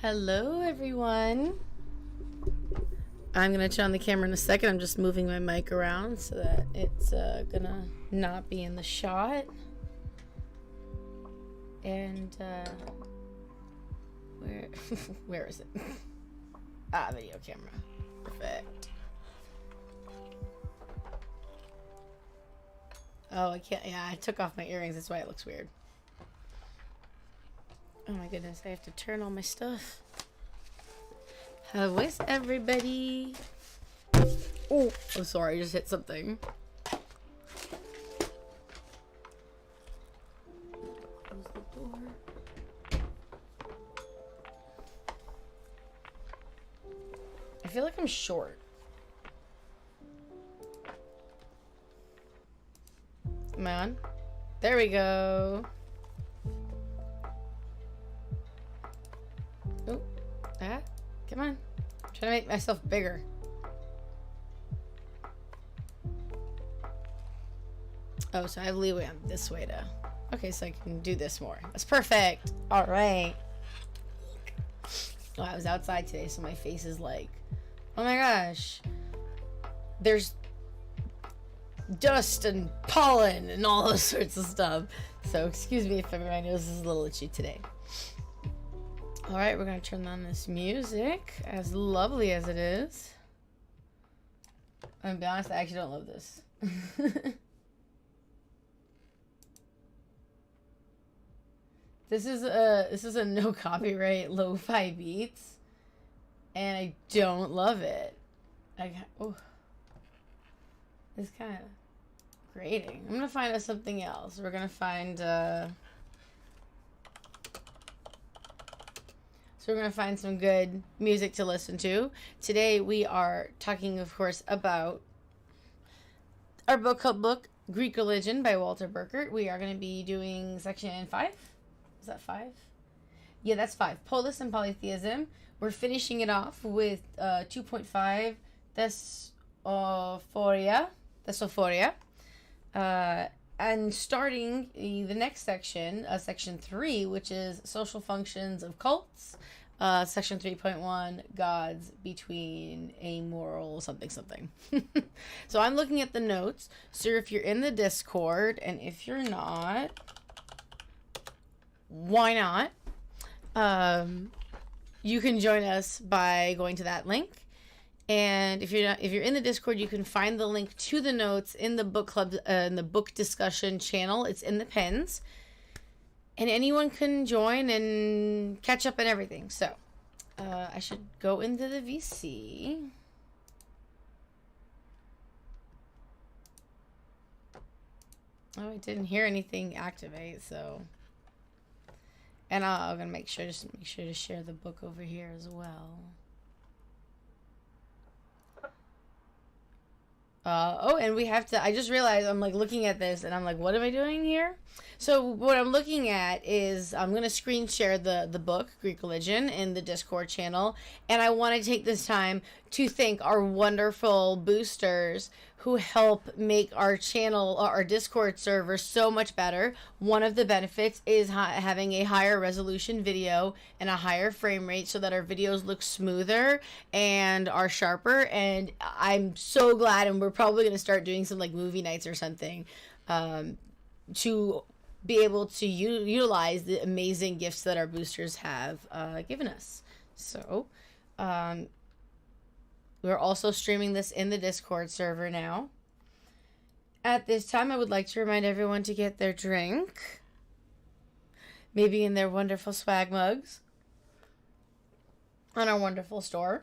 Hello, everyone. I'm going to turn on the camera in a second. I'm just moving my mic around so that it's going to not be in the shot. And, where is it? Video camera. Perfect. Oh, I can't. Yeah, I took off my earrings. That's why it looks weird. Oh my goodness, I have to turn all my stuff. How is everybody? Oh, I'm sorry, I just hit something. Close the door. I feel like I'm short. Am I on? There we go. Oh, come on. I'm trying to make myself bigger. Oh, so I have leeway on this way to... Okay, so I can do this more. That's perfect. All right. Oh, I was outside today, so my face is like... Oh my gosh. There's dust and pollen and all those sorts of stuff. So excuse me if my nose is a little itchy today. Alright, we're going to turn on this music, as lovely as it is. I'm going to be honest, I actually don't love this. This is a no copyright lo-fi beats, and I don't love it. Oh, it's kind of grating. I'm going to find us something else. We're going to find... So we're going to find some good music to listen to. Today we are talking, of course, about our book club book, Greek Religion by Walter Burkert. We are going to be doing section 5. Is that 5? Yeah, that's 5. Polis and Polytheism. We're finishing it off with 2.5, Thesophoria. And starting the next section, section 3, which is social functions of cults, section 3.1, gods between amoral something. So I'm looking at the notes. So if you're in the Discord, and if you're not, why not? You can join us by going to that link. And if you're in the Discord, you can find the link to the notes in the book club, in the book discussion channel. It's in the pins, and anyone can join and catch up and everything. So, I should go into the VC. Oh, I didn't hear anything activate. So, and I'm gonna make sure to share the book over here as well. And we have to, I just realized I'm like looking at this and I'm like, what am I doing here? So what I'm looking at is I'm going to screen share the book, Greek Religion, in the Discord channel. And I want to take this time to thank our wonderful boosters who help make our channel, our Discord server so much better. One of the benefits is having a higher resolution video and a higher frame rate so that our videos look smoother and are sharper. And I'm so glad, and we're probably going to start doing some like movie nights or something to be able to utilize the amazing gifts that our boosters have given us. So, we're also streaming this in the Discord server now. At this time, I would like to remind everyone to get their drink. Maybe in their wonderful swag mugs. On our wonderful store.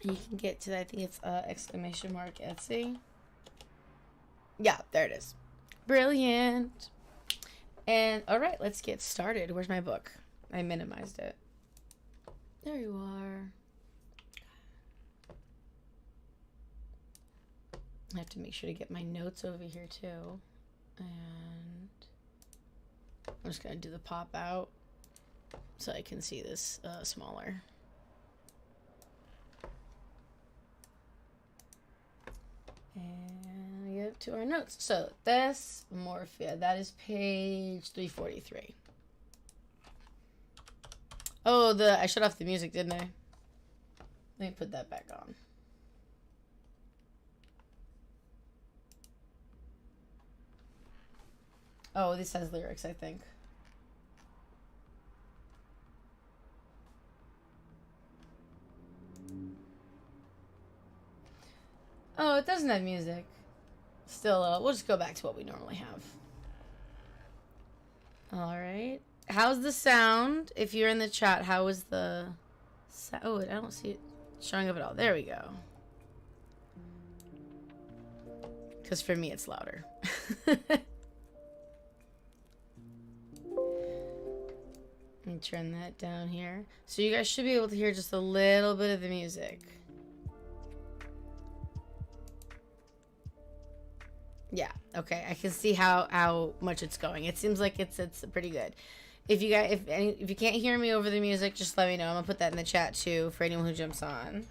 You can get to, I think it's exclamation mark Etsy. Yeah, there it is. Brilliant. And, alright, let's get started. Where's my book? I minimized it. There you are. I have to make sure to get my notes over here too. And I'm just going to do the pop out so I can see this smaller. And we get to our notes. So this Morphia, that is page 343. Oh, I shut off the music, didn't I? Let me put that back on. Oh, this has lyrics, I think. Oh, it doesn't have music. Still, we'll just go back to what we normally have. Alright. How's the sound? If you're in the chat, how is the... Oh, I don't see it showing up at all. There we go. Because for me, it's louder. Let me turn that down here. So you guys should be able to hear just a little bit of the music. Yeah, okay. I can see how much it's going. It seems like it's pretty good. If you guys if you can't hear me over the music, just let me know. I'm gonna put that in the chat too for anyone who jumps on.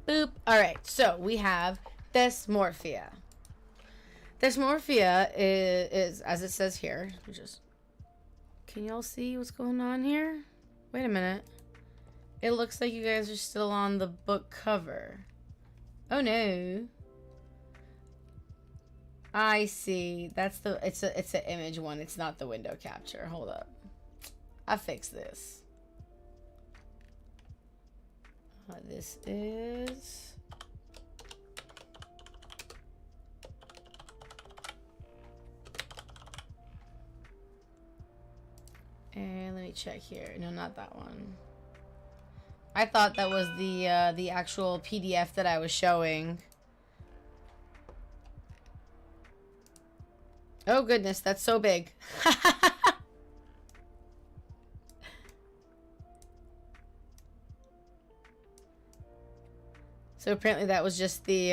Boop. All right. So we have thesmorphia. Thesmorphia is as it says here. Can y'all see what's going on here? Wait a minute. It looks like you guys are still on the book cover. Oh no. I see. That's it's an image one. It's not the window capture. Hold up. I fixed this. This is... And let me check here. No, not that one. I thought that was the actual PDF that I was showing. Oh goodness, that's so big. So apparently that was just the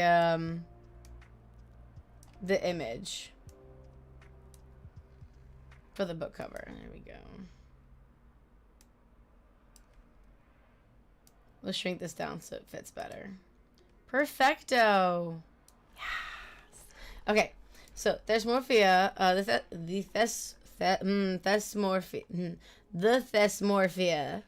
image for the book cover. There we go. Let's shrink this down so it fits better. Perfecto. Yes. Okay. So thesmorphia, the thesmorphia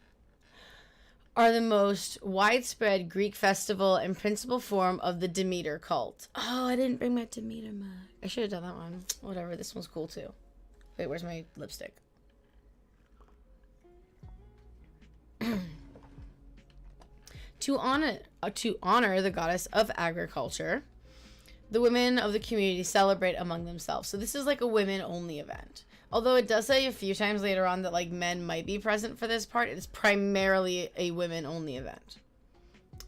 are the most widespread Greek festival and principal form of the Demeter cult. Oh, I didn't bring my Demeter mug. I should have done that one. Whatever. This one's cool too. Wait, where's my lipstick? To honor the goddess of agriculture, the women of the community celebrate among themselves. So this is like a women-only event. Although it does say a few times later on that like men might be present for this part, it's primarily a women-only event.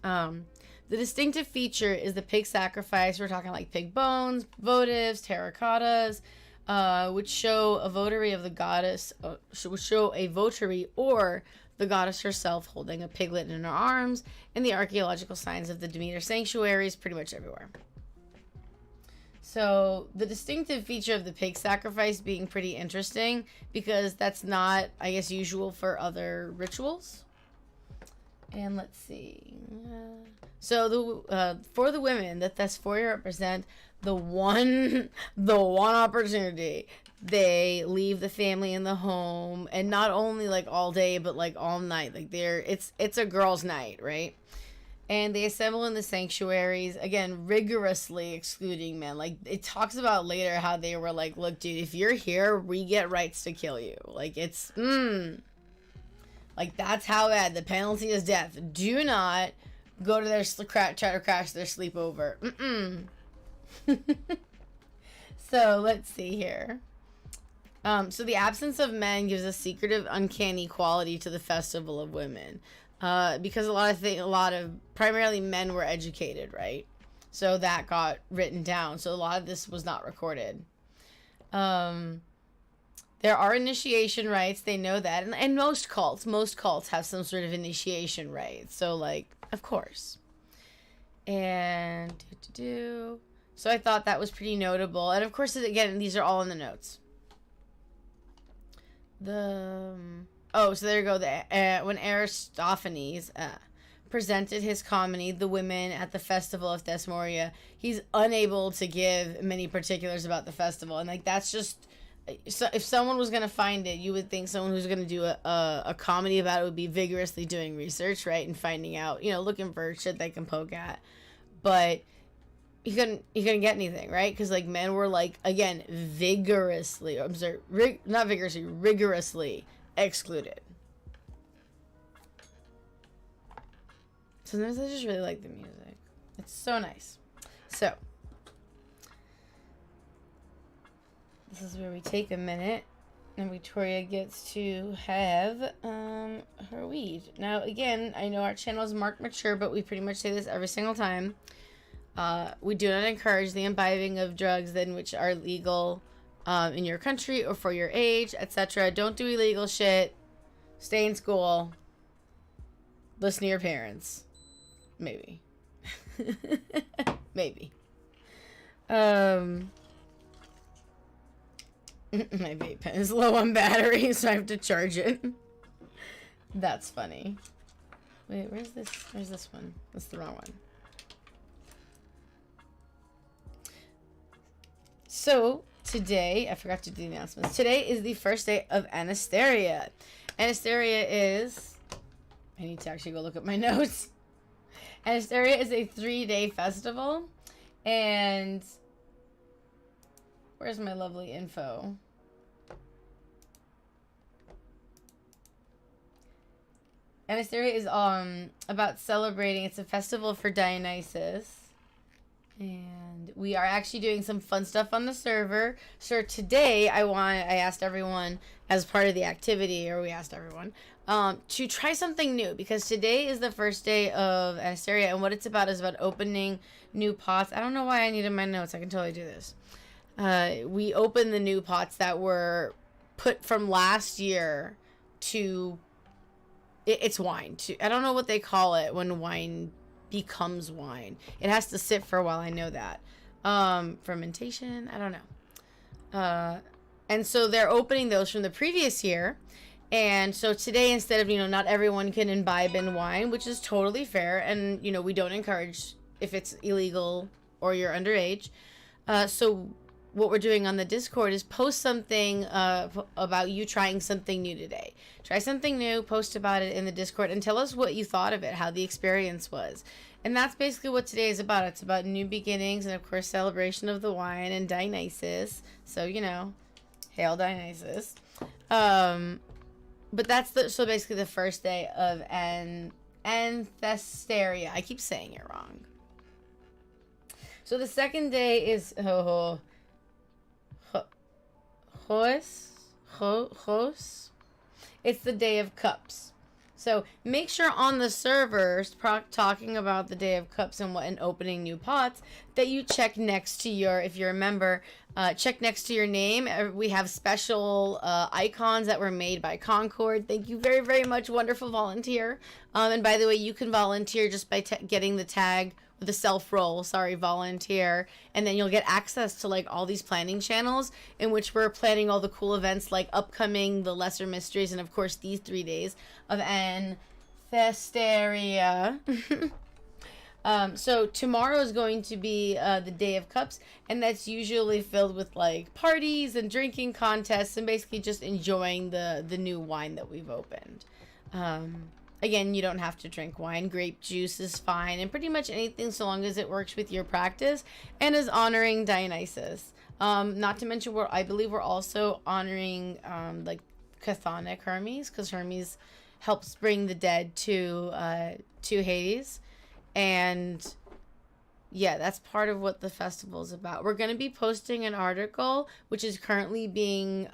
The distinctive feature is the pig sacrifice. We're talking like pig bones, votives, terracottas, which show a votary of the goddess, which show a votary or the goddess herself holding a piglet in her arms, and the archaeological signs of the Demeter sanctuaries pretty much everywhere. So the distinctive feature of the pig sacrifice being pretty interesting because that's not, I guess, usual for other rituals. And let's see. So for the women, the Thesmorphia represent the one opportunity. They leave the family in the home, and not only like all day, but like all night. Like it's a girls' night, right? And they assemble in the sanctuaries, again, rigorously excluding men. Like, it talks about later how they were like, look, dude, if you're here, we get rights to kill you. Like, it's, like, that's how bad. The penalty is death. Do not go to their, try to crash their sleepover. So, let's see here. So the absence of men gives a secretive, uncanny quality to the Festival of Women. Because a lot of primarily men were educated, right? So that got written down. So a lot of this was not recorded. There are initiation rites. They know that. And most cults have some sort of initiation rites. So, like, of course. And so I thought that was pretty notable. And of course, again, these are all in the notes. Oh, so there you go. When Aristophanes presented his comedy, The Women at the Festival of Thesmoria, he's unable to give many particulars about the festival. And like, that's just, so if someone was going to find it, you would think someone who's going to do a comedy about it would be vigorously doing research, right? And finding out, you know, looking for shit they can poke at. But he couldn't get anything, right? Because like, men were like, again, rigorously excluded. Sometimes I just really like the music. It's so nice. So, this is where we take a minute and Victoria gets to have her weed. Now, again, I know our channel is marked mature, but we pretty much say this every single time. We do not encourage the imbibing of drugs then which are legal in your country or for your age, etc. Don't do illegal shit. Stay in school. Listen to your parents. Maybe. Maybe. My vape pen is low on battery, so I have to charge it. That's funny. Wait, where's this? Where's this one? That's the wrong one. So, today, I forgot to do the announcements. Today is the first day of Anasteria. Anasteria is... I need to actually go look at my notes. Anasteria is a 3-day festival. And... where's my lovely info? Anasteria is about celebrating. It's a festival for Dionysus. And we are actually doing some fun stuff on the server. So today I asked everyone as part of the activity, or we asked everyone, to try something new, because today is the first day of Anasteria, and what it's about is about opening new pots. I don't know why I needed my notes. I can totally do this. We open the new pots that were put from last year to... It's wine. I don't know what they call it when wine becomes wine. It has to sit for a while. I know that. Fermentation. I don't know. And so they're opening those from the previous year. And so today, instead of, not everyone can imbibe in wine, which is totally fair. And, we don't encourage if it's illegal or you're underage. So what we're doing on the Discord is post something about you trying something new today. Try something new, post about it in the Discord, and tell us what you thought of it, how the experience was. And that's basically what today is about. It's about new beginnings and, of course, celebration of the wine and Dionysus. So, hail Dionysus. But that's so basically the first day of Anthesteria. I keep saying it wrong. So the second day is Hos. It's the Day of Cups. So make sure on the servers talking about the Day of Cups and opening new pots that you check next to your, if you're a member, check next to your name. We have special icons that were made by Concord. Thank you very, very much, wonderful volunteer. And by the way, you can volunteer just by getting the tag, the self-roll, volunteer, and then you'll get access to like all these planning channels in which we're planning all the cool events like upcoming, the Lesser Mysteries, and of course these 3 days of Anthesteria. So tomorrow is going to be the Day of Cups, and that's usually filled with like parties and drinking contests and basically just enjoying the new wine that we've opened. Again, you don't have to drink wine. Grape juice is fine, and pretty much anything so long as it works with your practice and is honoring Dionysus. Not to mention, I believe we're also honoring like chthonic Hermes, because Hermes helps bring the dead to Hades. And yeah, that's part of what the festival is about. We're going to be posting an article, which is currently being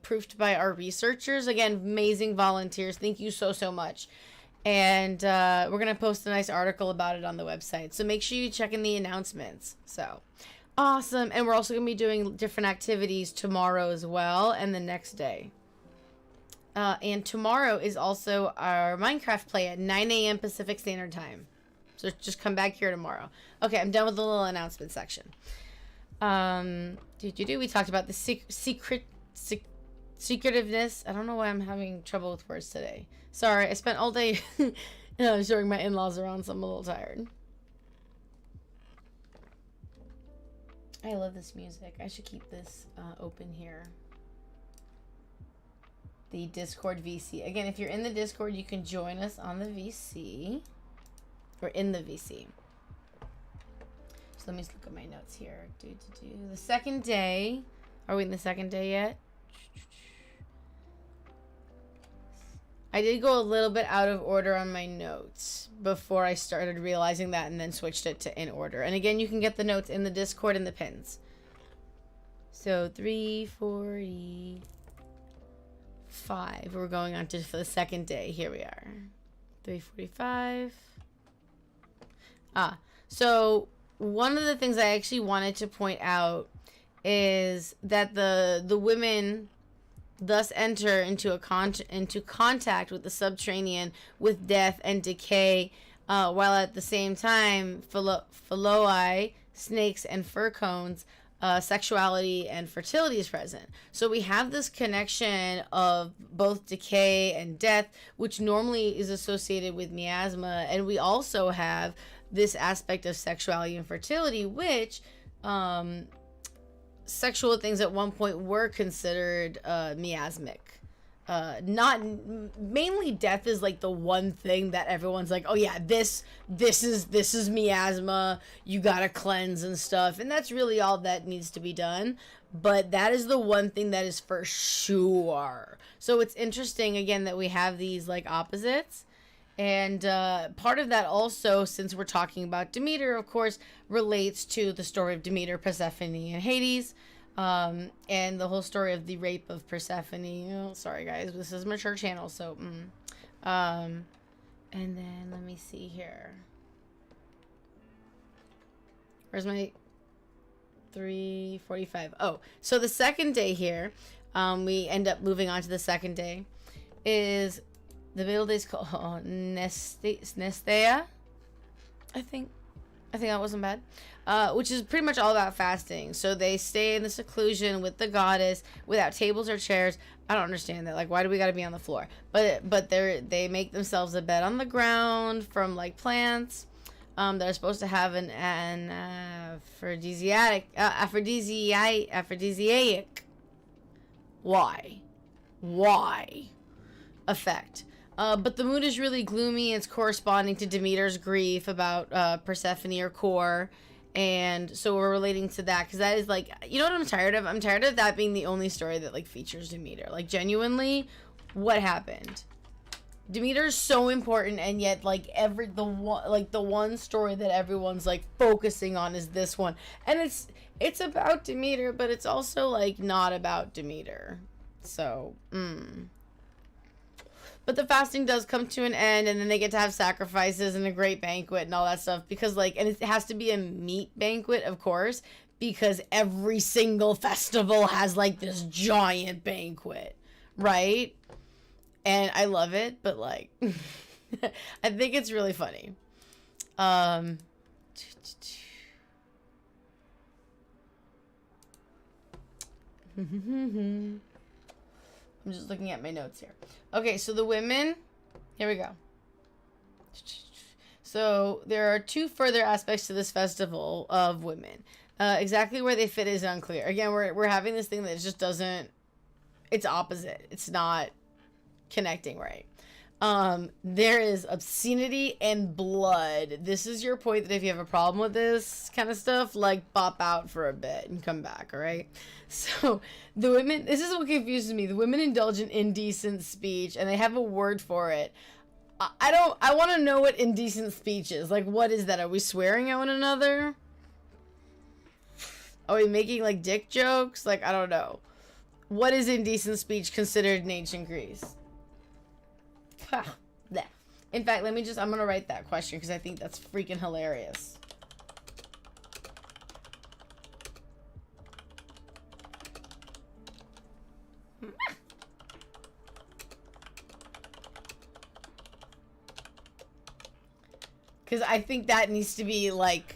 proofed by our researchers. Again, amazing volunteers. Thank you so, so much. And we're going to post a nice article about it on the website. So make sure you check in the announcements. So awesome. And we're also going to be doing different activities tomorrow as well, and the next day. And tomorrow is also our Minecraft play at 9 a.m. Pacific Standard Time. So just come back here tomorrow. Okay, I'm done with the little announcement section. We talked about the secretiveness. I don't know why I'm having trouble with words today. Sorry, I spent all day I'm showing my in-laws around, so I'm a little tired. I love this music. I should keep this open here. The Discord VC. Again, if you're in the Discord, you can join us on the VC. Or in the VC. So let me just look at my notes here. The second day. Are we in the second day yet? I did go a little bit out of order on my notes before I started realizing that, and then switched it to in order. And again, you can get the notes in the Discord and the pins. So 3:45. We're going on to for the second day. Here we are. 3:45. So one of the things I actually wanted to point out is that the women thus enter into contact with the subterranean with death and decay, while at the same time phaloi, snakes and fir cones, sexuality and fertility is present. So we have this connection of both decay and death, which normally is associated with miasma, and we also have this aspect of sexuality and fertility, which sexual things at one point were considered miasmic. Not mainly death is like the one thing that everyone's like, oh yeah, this is miasma, you gotta cleanse and stuff, and that's really all that needs to be done. But that is the one thing that is for sure. So it's interesting again that we have these like opposites. And part of that also, since we're talking about Demeter, of course, relates to the story of Demeter, Persephone, and Hades, and the whole story of the rape of Persephone. Oh, sorry, guys, this is a mature channel, so, and then let me see here. Where's my 3:45? Oh, so the second day here, we end up moving on to the second day, is the middle day's called Nestea. I think that wasn't bad. Which is pretty much all about fasting. So they stay in the seclusion with the goddess without tables or chairs. I don't understand that. Like, why do we got to be on the floor? But they make themselves a bed on the ground from like plants that are supposed to have an aphrodisiac. Why effect. But the mood is really gloomy. It's corresponding to Demeter's grief about Persephone or Core. And so we're relating to that because that is like, you know what I'm tired of? I'm tired of that being the only story that like features Demeter. Like, genuinely, what happened? Demeter's so important, and yet like the one story that everyone's like focusing on is this one. And it's about Demeter, but it's also like not about Demeter. So, But the fasting does come to an end, and then they get to have sacrifices and a great banquet and all that stuff. Because, like, and it has to be a meat banquet, of course, because every single festival has, like, this giant banquet, right? And I love it, but, like, I think it's really funny. I'm just looking at my notes here. Okay, so the women, here we go. So there are two further aspects to this festival of women. Exactly where they fit is unclear. Again, we're having this thing that just doesn't, it's opposite. It's not connecting right. There is obscenity and blood. This is your point that if you have a problem with this kind of stuff, like, bop out for a bit and come back, all right? So the women, this is what confuses me. The women indulge in indecent speech, and they have a word for it. I want to know what indecent speech is. Like, what is that? Are we swearing at one another? Are we making, like, dick jokes? Like, I don't know. What is indecent speech considered in ancient Greece? In fact, I'm going to write that question because I think that's freaking hilarious. Because I think that needs to be, like,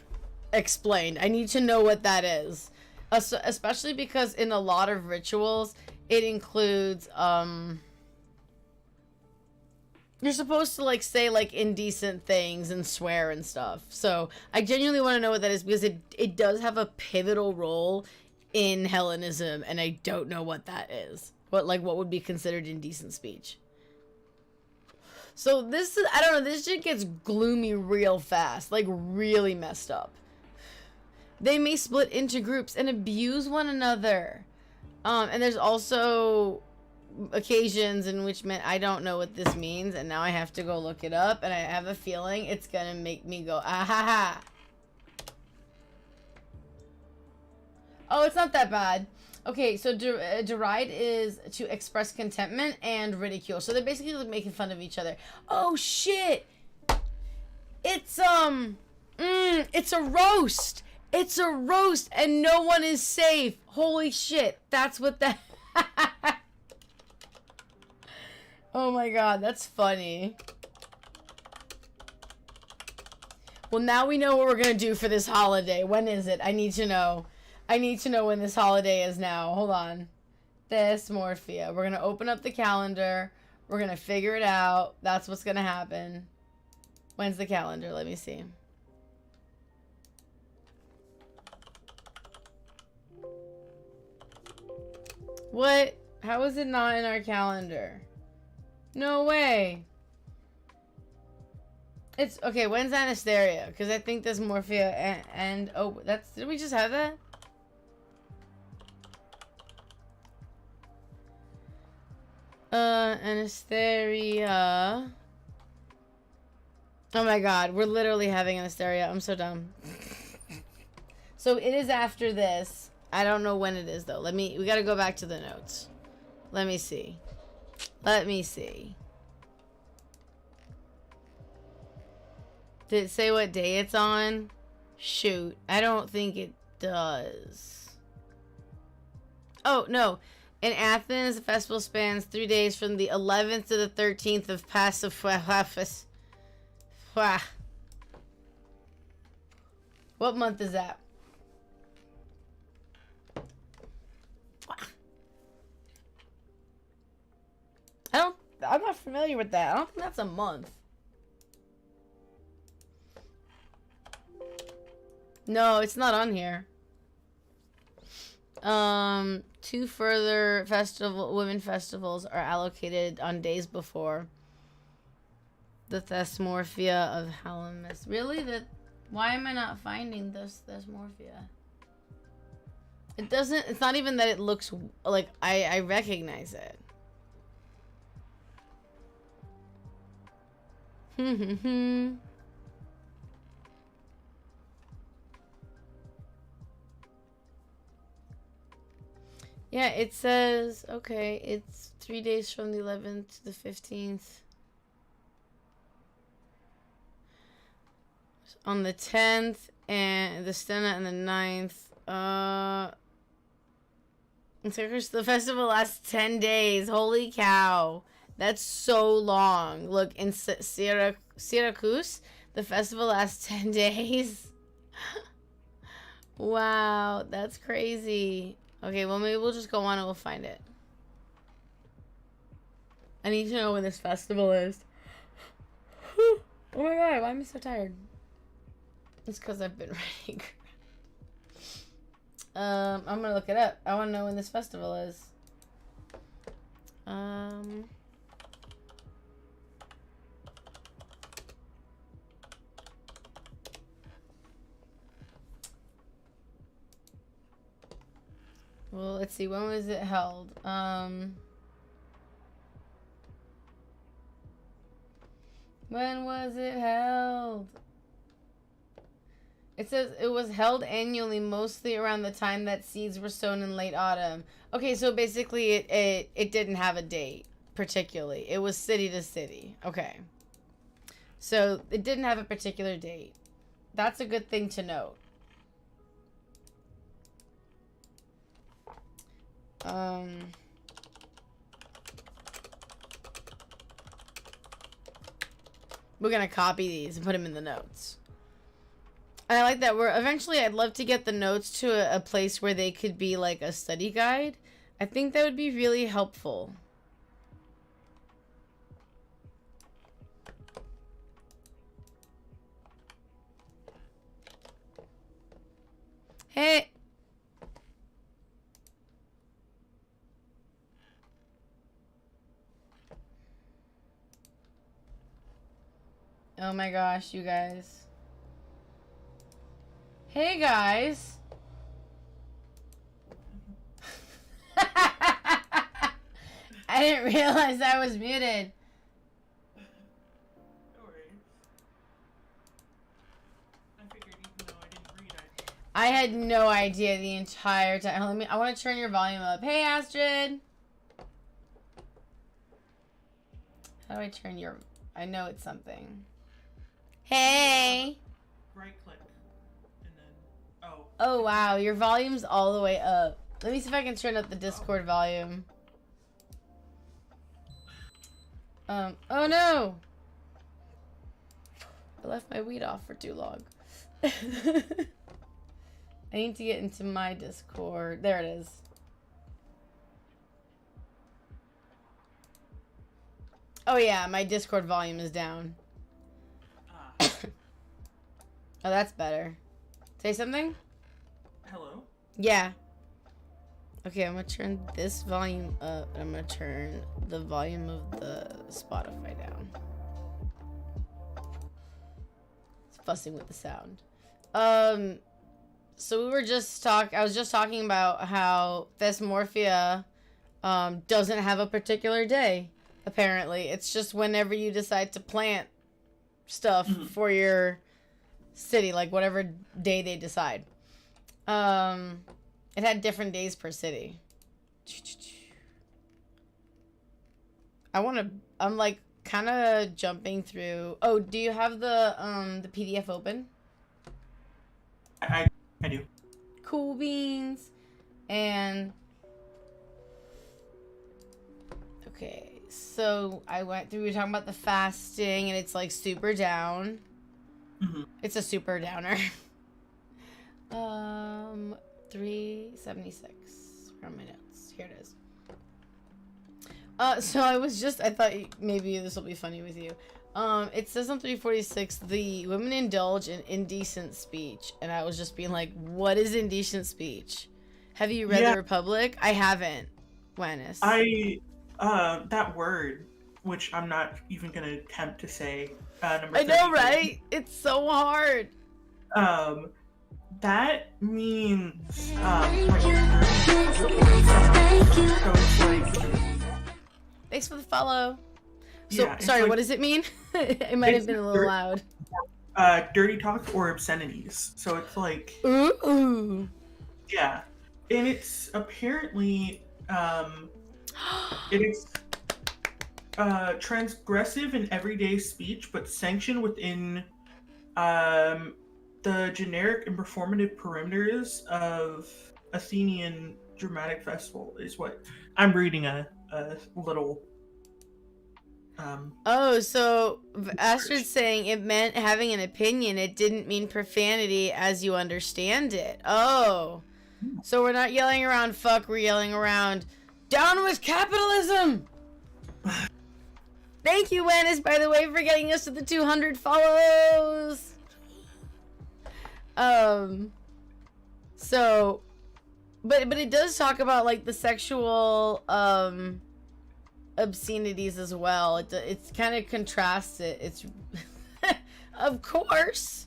explained. I need to know what that is. Especially because in a lot of rituals, it includes, You're supposed to, like, say, like, indecent things and swear and stuff. So, I genuinely want to know what that is, because it does have a pivotal role in Hellenism, and I don't know what that is. What would be considered indecent speech. So, this is, I don't know, this shit gets gloomy real fast. Like, really messed up. They may split into groups and abuse one another. And there's also occasions in which I don't know what this means, and now I have to go look it up, and I have a feeling it's gonna make me go, ah ha ha. Oh, it's not that bad. Okay, so deride is to express contentment and ridicule. So they're basically like making fun of each other. Oh shit! It's it's a roast. It's a roast, and no one is safe. Holy shit! That's what that. Oh my god, that's funny. Well, now we know what we're gonna do for this holiday. When is it? I need to know. I need to know when this holiday is now. Hold on. Dysmorphia. We're gonna open up the calendar. We're gonna figure it out. That's what's gonna happen. When's the calendar? Let me see. What? How is it not in our calendar? No way. It's okay. When's Anasteria? Because I think Dysmorphia and oh, that's, did we just have that? Anasteria. Oh my god, we're literally having Anasteria. I'm so dumb. So it is after this. I don't know when it is though. We gotta go back to the notes. Let me see. Let me see. Did it say what day it's on? Shoot. I don't think it does. Oh, no. In Athens, the festival spans 3 days from the 11th to the 13th of Passover. What month is that? I'm not familiar with that. I don't think that's a month. No, it's not on here. 2 further women festivals are allocated on days before the Dysmorphia of Halloween. Really? Why am I not finding this Dysmorphia? It doesn't, it's not even that it looks like I recognize it. Yeah, it says, okay, it's 3 days from the 11th to the 15th. On the 10th and the Stena and the 9th. The festival lasts 10 days. Holy cow. That's so long. Look, in Syracuse, the festival lasts 10 days. Wow, that's crazy. Okay, well, maybe we'll just go on and we'll find it. I need to know when this festival is. Oh my god, why am I so tired? It's because I've been writing. I'm gonna look it up. I want to know when this festival is. Well, let's see. When was it held? When was it held? It says it was held annually, mostly around the time that seeds were sown in late autumn. Okay, so basically it didn't have a date, particularly. It was city to city. Okay. So it didn't have a particular date. That's a good thing to note. We're gonna copy these and put them in the notes. And I like that. Eventually I'd love to get the notes to a place where they could be like a study guide. I think that would be really helpful. Hey. Oh my gosh, you guys. Hey guys. I didn't realize I was muted. No worries. I figured even though I didn't read it. I had no idea the entire time. I want to turn your volume up. Hey Astrid. How do I turn your... I know it's something. Hey. Right click. And then... Oh. Oh wow, your volume's all the way up. Let me see if I can turn up the Discord volume. Oh no! I left my weed off for too long. I need to get into my Discord. There it is. Oh yeah, my Discord volume is down. Oh, that's better. Say something? Hello? Yeah. Okay, I'm gonna turn this volume up, and I'm gonna turn the volume of the Spotify down. It's fussing with the sound. So we were just I was just talking about how Thesmorphia doesn't have a particular day, apparently. It's just whenever you decide to plant stuff for your city, like whatever day they decide. It had different days per city. I'm like kind of jumping through. Oh, do you have the PDF open? I do. Cool beans. And okay, so I went through, we were talking about the fasting, and it's like super down. It's a super downer. 376. Where are my notes? Here it is. So I thought maybe this will be funny with you. It says on 346, the women indulge in indecent speech. And I was just being like, what is indecent speech? Have you read The Republic? I haven't. Wennis. That word, which I'm not even going to attempt to say. I know, right? It's so hard. That means, Thanks for the follow. So, yeah, sorry, like, what does it mean? It might have been a little loud. Dirty talk or obscenities. So it's like... Ooh. Yeah. And it's apparently, it is transgressive in everyday speech, but sanctioned within, the generic and performative perimeters of Athenian dramatic festival is what I'm reading a little. Oh, so Astrid's saying it meant having an opinion. It didn't mean profanity as you understand it. Oh, so we're not yelling around fuck. We're yelling around down with capitalism. Thank you, Wennis, by the way, for getting us to the 200 follows. So, but it does talk about like the sexual obscenities as well. It's kind of contrasts it. It's of course,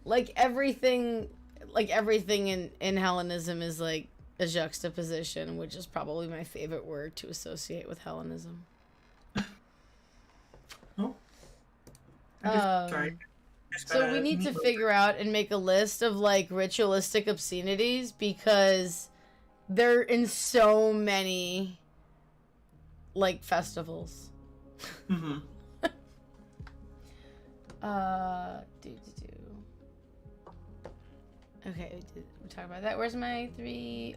like everything in Hellenism is like a juxtaposition, which is probably my favorite word to associate with Hellenism. Oh, sorry. So we need to figure out and make a list of like ritualistic obscenities, because they're in so many like festivals. Okay, we talked about that. Where's my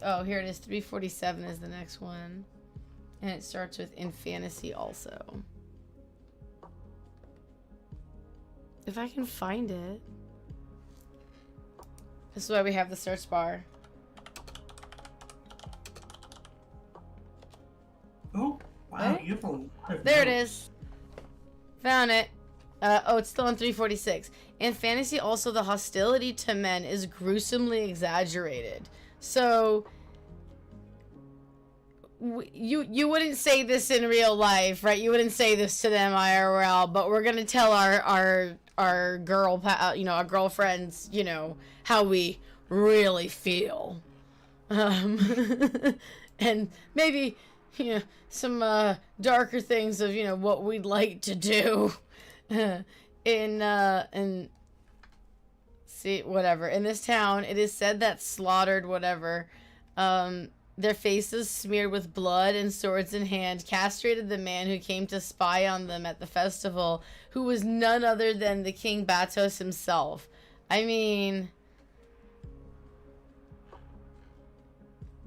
oh, here it is. 347 is the next one, and it starts with in fantasy also. If I can find it. This is why we have the search bar. Oh, wow. You have a lot of There it notes. is. Found it. It's still on 346. In fantasy, also, the hostility to men is gruesomely exaggerated. So, you wouldn't say this in real life, right? You wouldn't say this to them IRL, but we're gonna tell our our girlfriends, how we really feel. And maybe, some darker things of, what we'd like to do. In this town, it is said that slaughtered their faces smeared with blood and swords in hand, castrated the man who came to spy on them at the festival, who was none other than the King Batos himself. I mean,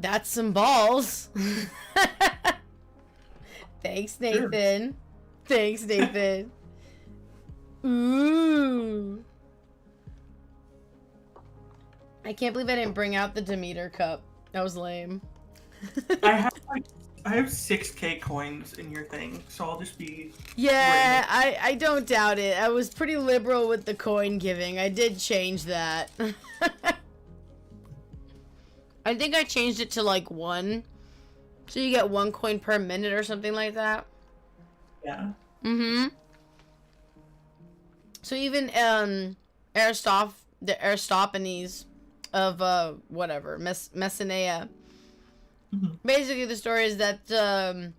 that's some balls. Thanks, Nathan. Sure. Thanks, Nathan. Ooh. I can't believe I didn't bring out the Demeter cup. That was lame. I have 6K coins in your thing, so I'll just be... Yeah, I don't doubt it. I was pretty liberal with the coin giving. I did change that. I think I changed it to like 1. So you get 1 coin per minute or something like that. Yeah. Mm-hmm. So even the Aristophanes of Messinea. Mm-hmm. Basically, the story is that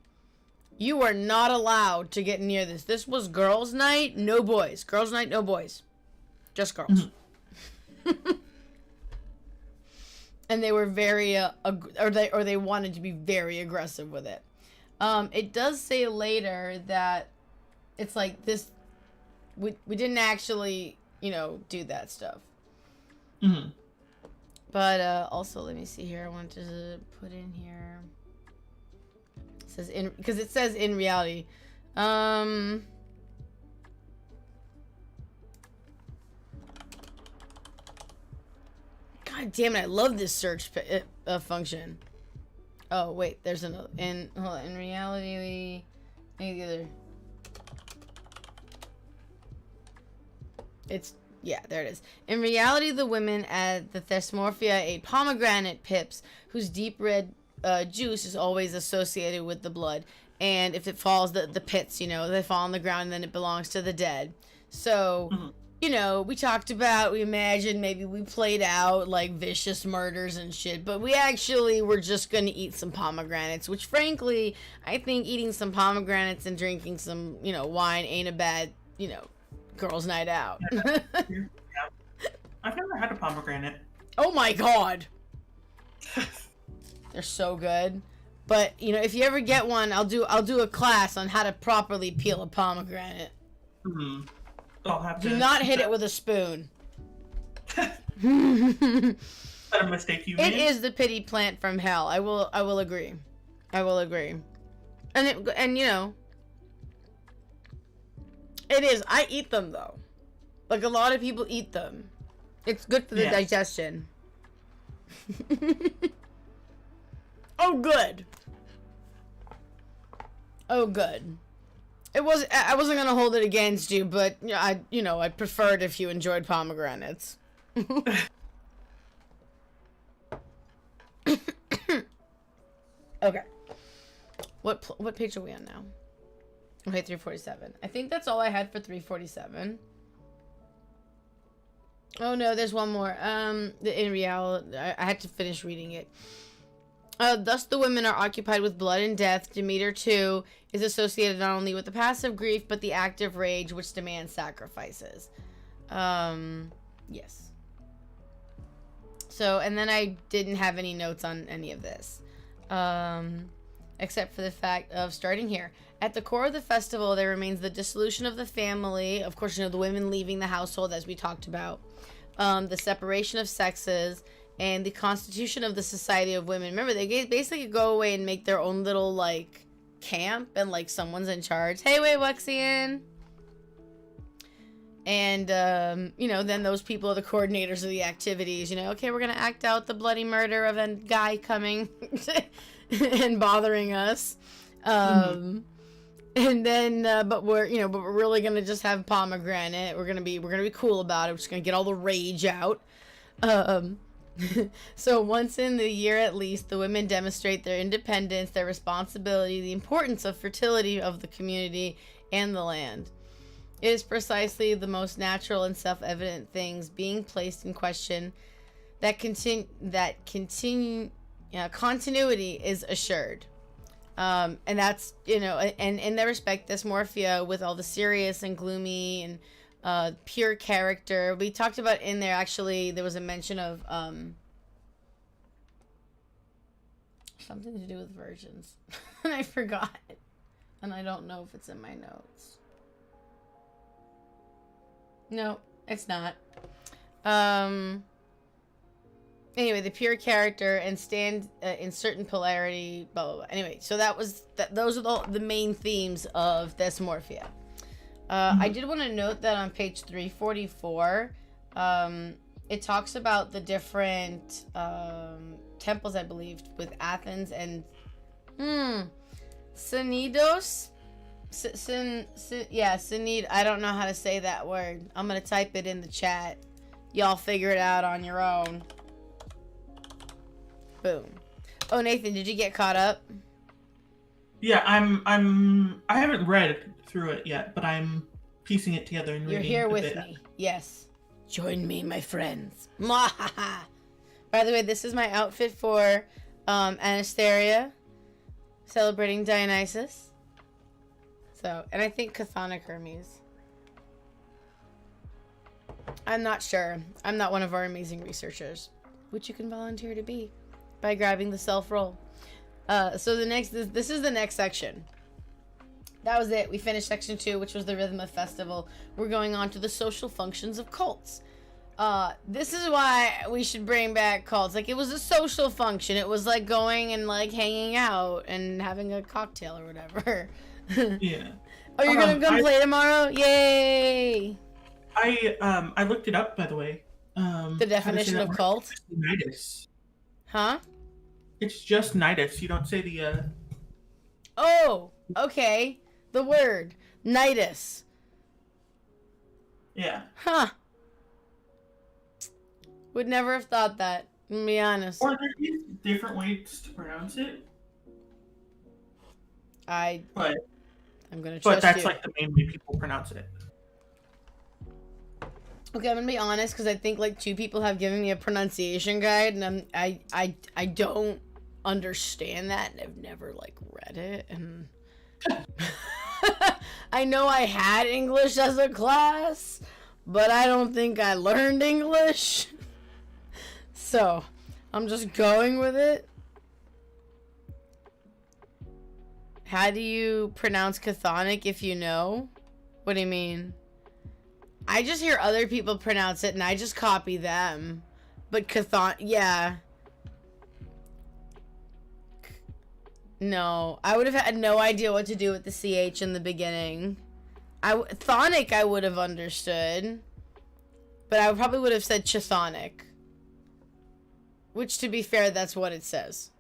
you were not allowed to get near this. This was girls' night, no boys. Girls' night, no boys. Just girls. Mm-hmm. And they were very, they wanted to be very aggressive with it. It does say later that it's like this. We didn't actually, do that stuff. Mm-hmm. But also, let me see here. I wanted to put in here. It says because it says in reality. God damn it! I love this search function. Oh wait, there's another. In reality, maybe the other. There it is. In reality, the women at the Thesmorphia ate pomegranate pips, whose deep red juice is always associated with the blood. And if it falls, the pits, they fall on the ground, and then it belongs to the dead. So, we talked about, we imagined maybe we played out, like, vicious murders and shit, but we actually were just gonna eat some pomegranates, which, frankly, I think eating some pomegranates and drinking some, wine ain't a bad, girls' night out. Yeah. I've never had a pomegranate. Oh my god. They're so good. But, if you ever get one, I'll do a class on how to properly peel a pomegranate. Mm-hmm. I'll have to... Do not hit it with a spoon. Is that a mistake you made? It is the pity plant from hell. I will agree. I will agree. And it is. I eat them, though. Like, a lot of people eat them. It's good for the digestion. Oh, good. Oh, good. I wasn't gonna hold it against you, but I'd prefer it if you enjoyed pomegranates. Okay. What page are we on now? Okay, 347. I think that's all I had for 347. Oh no, there's one more. In reality, I had to finish reading it. Thus the women are occupied with blood and death. Demeter, too, is associated not only with the passive grief, but the active rage, which demands sacrifices. Yes. So, and then I didn't have any notes on any of this. Except for the fact of starting here. At the core of the festival, there remains the dissolution of the family. Of course, the women leaving the household, as we talked about. The separation of sexes. And the constitution of the Society of Women. Remember, they basically go away and make their own little, like, camp. And, like, someone's in charge. Hey, wait, Wexian. And, then those people are the coordinators of the activities. Okay, we're going to act out the bloody murder of a guy coming and bothering us. And then, but we're really gonna just have pomegranate. We're gonna be cool about it. We're just gonna get all the rage out. Um, so once in the year at least, the women demonstrate their independence, their responsibility, the importance of fertility of the community and the land. It is precisely the most natural and self-evident things being placed in question that continuity is assured. And that's, and in that respect, dysmorphia, with all the serious and gloomy and pure character. We talked about in there, actually, there was a mention of something to do with virgins. And I forgot. And I don't know if it's in my notes. No, it's not. Anyway, the pure character and stand in certain polarity, blah, blah, blah. Anyway, so those are the main themes of dysmorphia. I did want to note that on page 344, it talks about the different temples, I believe, with Athens and Cnidos. Cnid. I don't know how to say that word. I'm gonna type it in the chat. Y'all figure it out on your own. Boom. Oh, Nathan, did you get caught up? Yeah, I haven't read through it yet, but I'm piecing it together and You're reading here a with bit. me. Yes. Join me, my friends. Mwahaha. By the way, this is my outfit for Anastasia, celebrating Dionysus. So, and I think Chthonic Hermes. I'm not sure. I'm not one of our amazing researchers, which you can volunteer to be by grabbing the self roll. So this is the next section. That was it. We finished section 2, which was the rhythm of festival. We're going on to the social functions of cults. This is why we should bring back cults. Like, it was a social function. It was like going and like hanging out and having a cocktail or whatever. Yeah. Oh, you're gonna come play tomorrow? Yay! I looked it up, by the way. The definition of cult? Nidus. Huh? It's just nidus. You don't say the Oh, okay. The word nidus. Yeah. Huh. Would never have thought that, to be honest. Or there is different ways to pronounce it. I'm gonna trust But that's you. like the main way people pronounce it. Okay, I'm gonna be honest, because I think like 2 people have given me a pronunciation guide, and I don't understand that, and I've never like read it, and I know I had English as a class, but I don't think I learned English. So I'm just going with it. How do you pronounce chthonic if you know? What do you mean? I just hear other people pronounce it and I just copy them. But yeah. No, I would have had no idea what to do with the CH in the beginning. Chthonic I would have understood. But I probably would have said chthonic. Which, to be fair, that's what it says.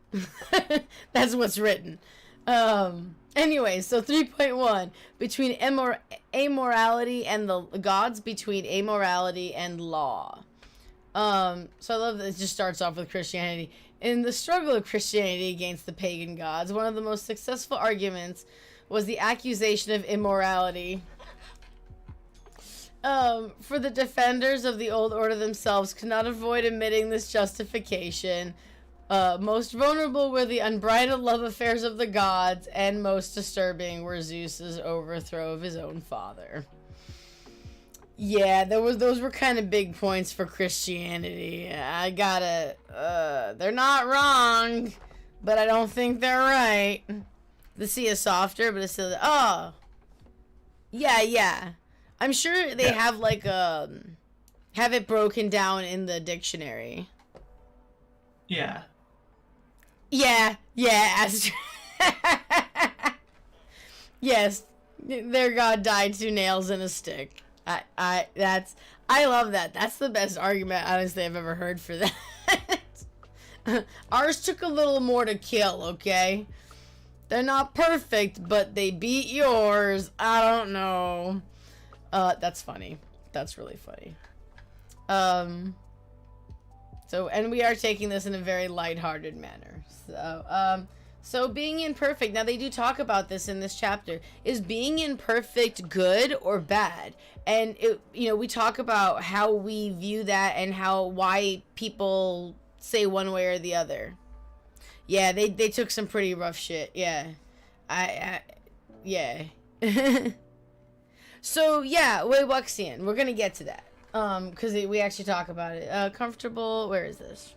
That's what's written. Anyway, so 3.1, between amorality and the gods, between amorality and law. So I love that it just starts off with Christianity. In the struggle of Christianity against the pagan gods, one of the most successful arguments was the accusation of immorality. For the defenders of the old order themselves could not avoid admitting this justification. Most vulnerable were the unbridled love affairs of the gods, and most disturbing were Zeus's overthrow of his own father. Yeah, those were kind of big points for Christianity. I gotta, they're not wrong, but I don't think they're right. The C is softer, but it's still, oh. Yeah. I'm sure they have like, have it broken down in the dictionary. Yeah. Yeah. Yes, their god died 2 nails and a stick. I love that. That's the best argument, honestly, I've ever heard for that. Ours took a little more to kill, okay? They're not perfect, but they beat yours. I don't know. That's funny. That's really funny. So, and we are taking this in a very lighthearted manner. So being imperfect, now they do talk about this in this chapter. Is being imperfect good or bad? And we talk about how we view that and why people say one way or the other. Yeah, they took some pretty rough shit. Yeah. Yeah. So yeah, Wei-Wuxian, we're gonna get to that. Because we actually talk about it. Comfortable, where is this?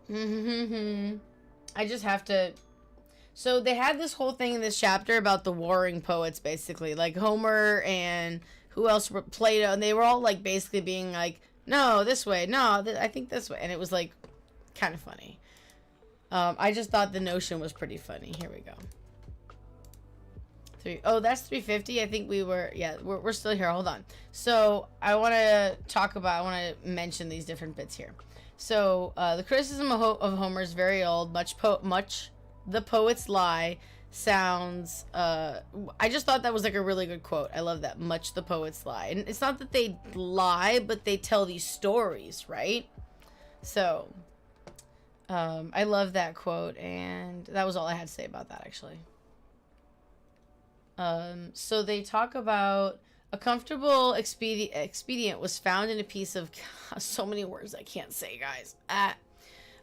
I just have to. So they had this whole thing in this chapter about the warring poets, basically, like Homer and who else? Plato, and they were all like basically being like, no, this way, no, I think this way, and it was like kind of funny. I just thought the notion was pretty funny. Here we go. Oh, that's 350. I think we're still here. Hold on. So I want to mention these different bits here. So the criticism of Homer is very old. Much the poets lie sounds. I just thought that was like a really good quote. I love that. Much the poets lie, and it's not that they lie, but they tell these stories, right? So I love that quote, and that was all I had to say about that, actually. So they talk about a comfortable expedient was found in a piece of so many words I can't say, guys.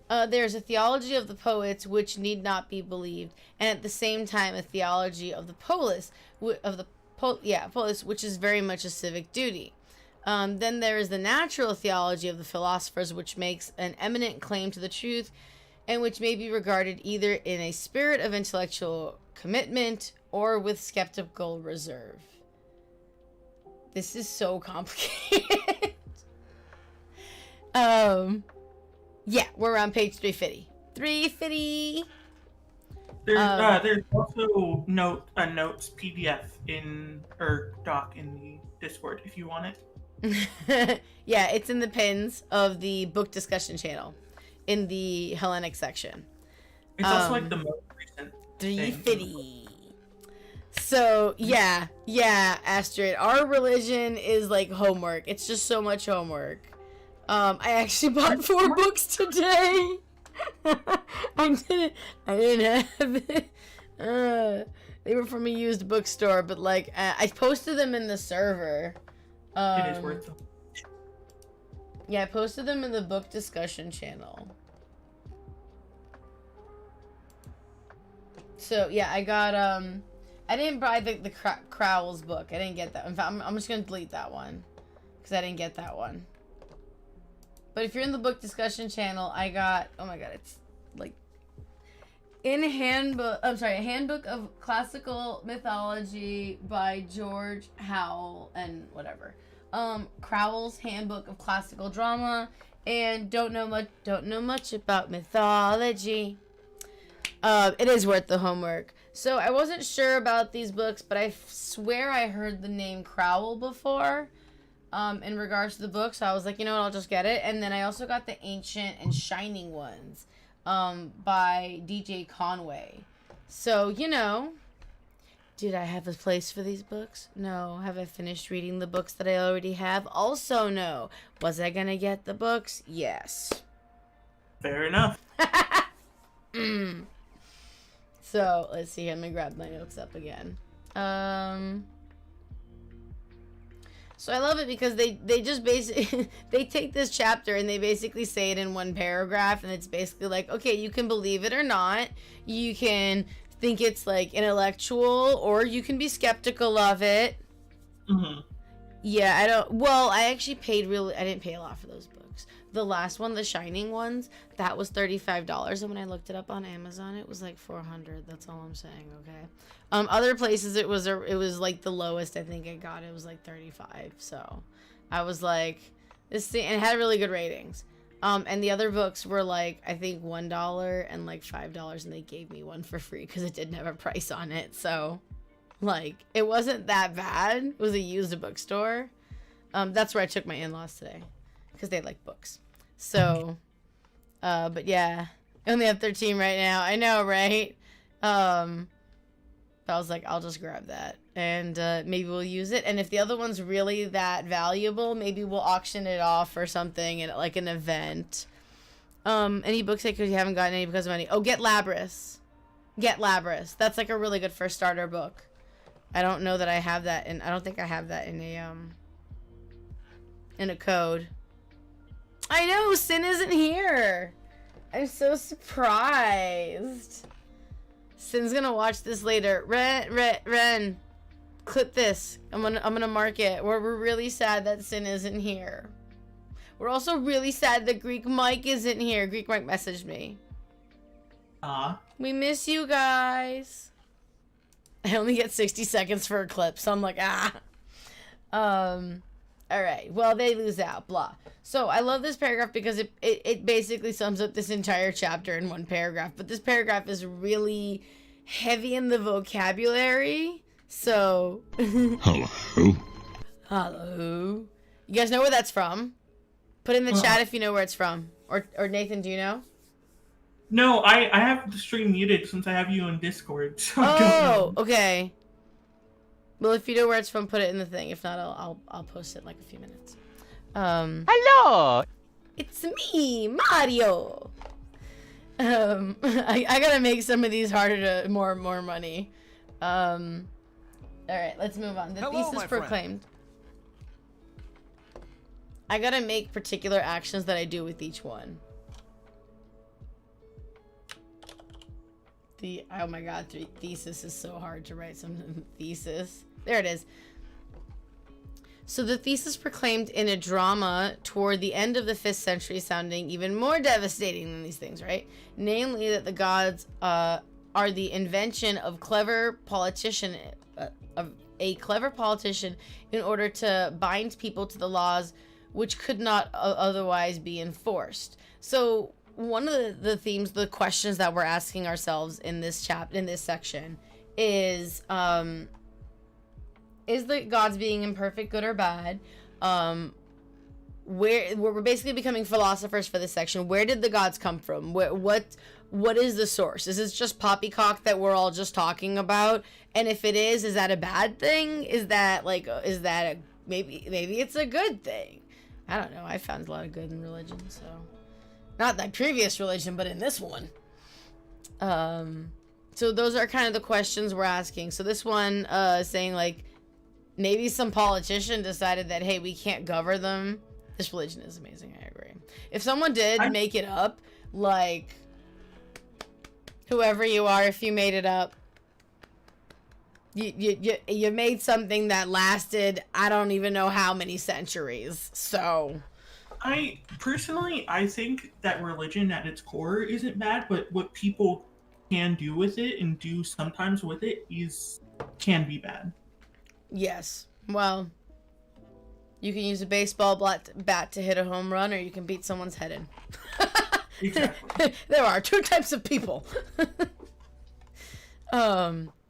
There's a theology of the poets which need not be believed, and at the same time a theology of the polis, which is very much a civic duty. Then there is the natural theology of the philosophers, which makes an eminent claim to the truth, and which may be regarded either in a spirit of intellectual commitment or with skeptical reserve. This is so complicated. Yeah, we're on page 350. 350. There's also a notes PDF doc in the Discord if you want it. Yeah, it's in the pins of the book discussion channel in the Hellenic section. It's also like the most recent 350. So yeah, Astrid, our religion is like homework. It's just so much homework. I actually bought 4 books today. I didn't have it. They were from a used bookstore, but like I posted them in the server. It is worth them. Yeah, I posted them in the book discussion channel. So yeah, I got I didn't buy the Crowell's book. I didn't get that. In fact, I'm just gonna delete that one because I didn't get that one. But if you're in the book discussion channel, I got, oh my god, it's like a Handbook of Classical Mythology by George Howell and whatever. Crowell's Handbook of Classical Drama, and don't know much about mythology. It is worth the homework. So I wasn't sure about these books, but I swear I heard the name Crowell before. In regards to the books, so I was like, you know what, I'll just get it. And then I also got the Ancient and Shining Ones by DJ Conway. So, did I have a place for these books? No. Have I finished reading the books that I already have? Also no. Was I gonna get the books? Yes. Fair enough. So, let's see here. Let me grab my notes up again. So I love it because they just basically they take this chapter and they basically say it in one paragraph, and it's basically like, okay, you can believe it or not. You can think it's like intellectual, or you can be skeptical of it. Mm-hmm. Yeah, I actually I didn't pay a lot for those books. The last one, the Shining ones, that was $35, and when I looked it up on Amazon, it was like $400. That's all I'm saying, okay? Other places it was like the lowest I think I got. It was like $35. So I was like, this thing, and it had really good ratings. And the other books were like, I think $1 and like $5, and they gave me one for free because it didn't have a price on it. So like, it wasn't that bad. It was a used bookstore. That's where I took my in-laws today because they like books. So But yeah, I only have 13 right now. I know, right? But I was like, I'll just grab that, and maybe we'll use it. And if the other one's really that valuable, maybe we'll auction it off or something at like an event. Any books that you haven't gotten any because of money? Oh, Get Labris. Get Labris. That's like a really good first starter book. I don't know that I have that, and I don't think I have that in a code. I know, Sin isn't here. I'm so surprised. Sin's gonna watch this later. Ren, clip this. I'm gonna mark it. We're really sad that Sin isn't here. We're also really sad that Greek Mike isn't here. Greek Mike messaged me. We miss you guys. I only get 60 seconds for a clip, so I'm like, Alright, well, they lose out, blah. So, I love this paragraph because it basically sums up this entire chapter in one paragraph. But this paragraph is really heavy in the vocabulary. So... Hello. Hello. You guys know where that's from? Put in the chat if you know where it's from. Or Nathan, do you know? No, I have the stream muted since I have you on Discord. So I don't know. Okay. Well, if you know where it's from, put it in the thing. If not, I'll post it in like a few minutes. Hello! It's me, Mario! I gotta make some of these harder to more money. Alright, let's move on. The Hello, thesis my proclaimed. I gotta make particular actions that I do with each one. Oh my god, thesis is so hard to write some thesis. There it is. So the thesis proclaimed in a drama toward the end of the 5th century, sounding even more devastating than these things, right? Namely that the gods are the invention of a clever politician in order to bind people to the laws which could not otherwise be enforced. So one of the themes, the questions that we're asking ourselves in this section is the gods being imperfect good or bad? We're basically becoming philosophers for this section. Where did the gods come from? What is the source? Is this just poppycock that we're all just talking about? And if it is that a bad thing? Is that maybe it's a good thing? I don't know. I found a lot of good in religion, so not that previous religion, but in this one. So those are kind of the questions we're asking. So this one saying like maybe some politician decided that, hey, we can't govern them. This religion is amazing. I agree. If someone did make it up, like whoever you are, if you made it up, you made something that lasted I don't even know how many centuries. So I think that religion at its core isn't bad, but what people can do with it and do sometimes with it can be bad. Yes. Well, you can use a baseball bat to hit a home run, or you can beat someone's head in. Exactly. There are two types of people.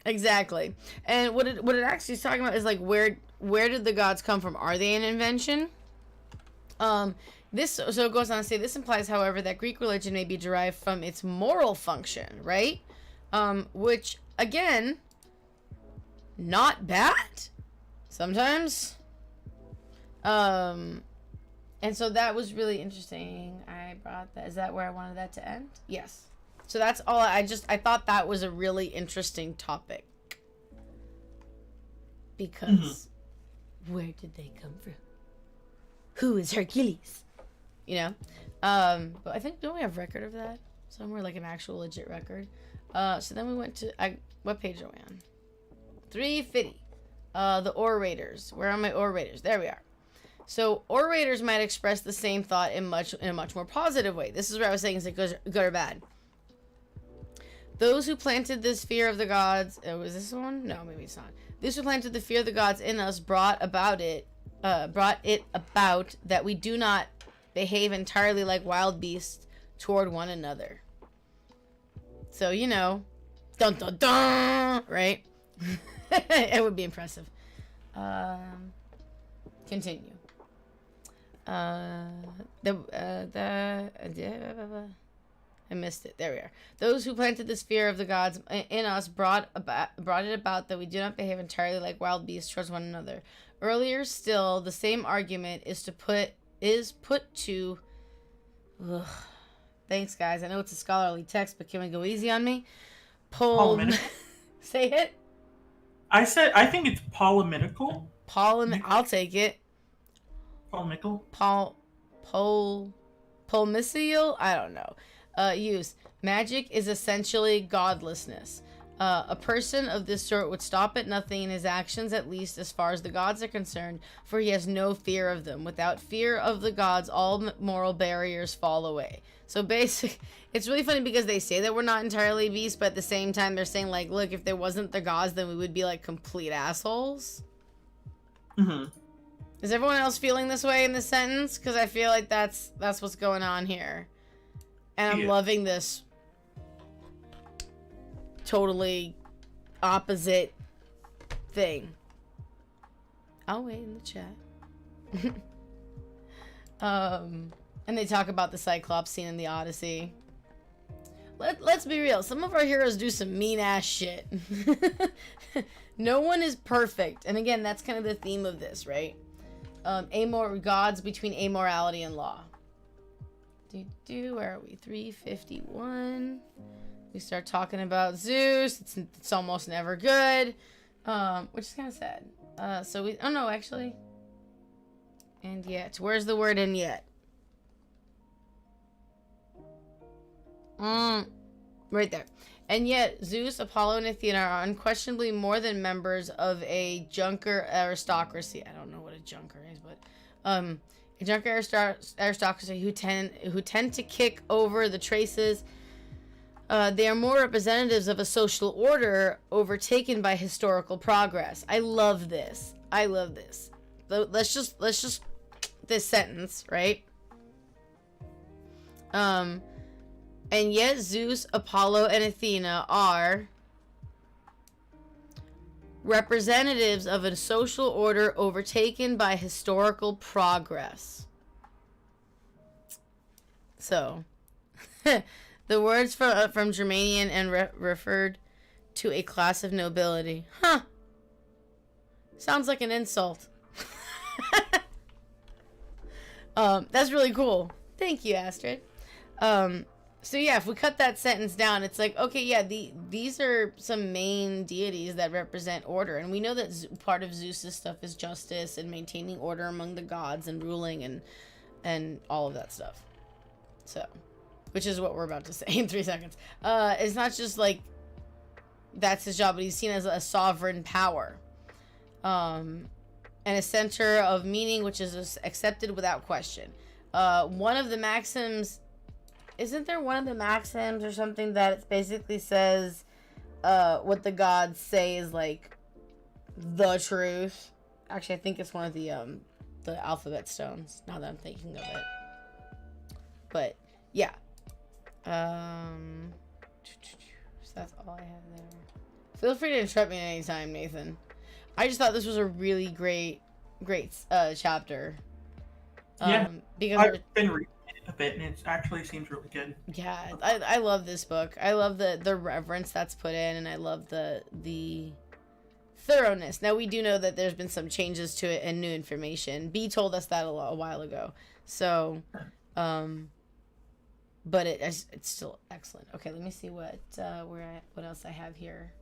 Exactly. And what it actually is talking about is like where did the gods come from? Are they an invention? So it goes on to say, this implies, however, that Greek religion may be derived from its moral function, right? Which, again, not bad sometimes. And so that was really interesting. I brought that. Is that where I wanted that to end? Yes. So that's all. I thought that was a really interesting topic. Because where did they come from? Who is Hercules? You know? But I think, don't we have record of that? Somewhere, like an actual legit record. So then we went to, what page are we on? 350. The orators. Where are my orators? There we are. So orators might express the same thought in a much more positive way. This is what I was saying, is it good or bad? Those who planted this fear of the gods, was this one? No, maybe it's not. Those who planted the fear of the gods in us brought it about that we do not behave entirely like wild beasts toward one another. So, you know, dun dun dun, right? It would be impressive. Continue. I missed it. There we are. Those who planted this fear of the gods in us brought it about that we do not behave entirely like wild beasts towards one another. Earlier still, the same argument is put to. Ugh. Thanks, guys. I know it's a scholarly text, but can we go easy on me? Say it. I think it's polymitical. I'll take it. Polemical. Polymicial? I don't know. Use. Magic is essentially godlessness. A person of this sort would stop at nothing in his actions, at least as far as the gods are concerned, for he has no fear of them. Without fear of the gods, all moral barriers fall away. So basically, it's really funny because they say that we're not entirely beasts, but at the same time, they're saying, like, look, if there wasn't the gods, then we would be, like, complete assholes. Mm-hmm. Is everyone else feeling this way in this sentence? Because I feel like that's what's going on here. And I'm loving this totally opposite thing. I'll wait in the chat. And they talk about the Cyclops scene in the Odyssey. Let's be real. Some of our heroes do some mean ass shit. No one is perfect. And again, that's kind of the theme of this, right? Gods between amorality and law. Where are we? 351. We start talking about Zeus. It's almost never good. Which is kind of sad. Oh no, actually. And yet. Where's the word "and yet"? Right there. And yet, Zeus, Apollo, and Athena are unquestionably more than members of a Junker aristocracy. I don't know what a Junker is, but a Junker aristocracy who tend to kick over the traces. They are more representatives of a social order overtaken by historical progress. I love this. Let's just this sentence, right? And yet Zeus, Apollo, and Athena are representatives of a social order overtaken by historical progress. So, the words from Germanian and referred to a class of nobility. Huh. Sounds like an insult. That's really cool. Thank you, Astrid. So yeah, if we cut that sentence down, it's like, okay, yeah, these are some main deities that represent order, and we know that part of Zeus's stuff is justice and maintaining order among the gods and ruling and all of that stuff. So, which is what we're about to say in 3 seconds. It's not just like that's his job, but he's seen as a sovereign power, and a center of meaning, which is accepted without question. One of the maxims. Isn't there one of the maxims or something that it basically says what the gods say is like the truth? Actually, I think it's one of the alphabet stones, now that I'm thinking of it. But yeah. So that's all I have there. Feel free to interrupt me at any time, Nathan. I just thought this was a really great chapter. Because I've been reading a bit, and it actually seems really good. Yeah, I love this book. I love the reverence that's put in, and I love the thoroughness. Now, we do know that there's been some changes to it and new information. B told us that a while ago. So, but it's still excellent. Okay, let me see what else I have here.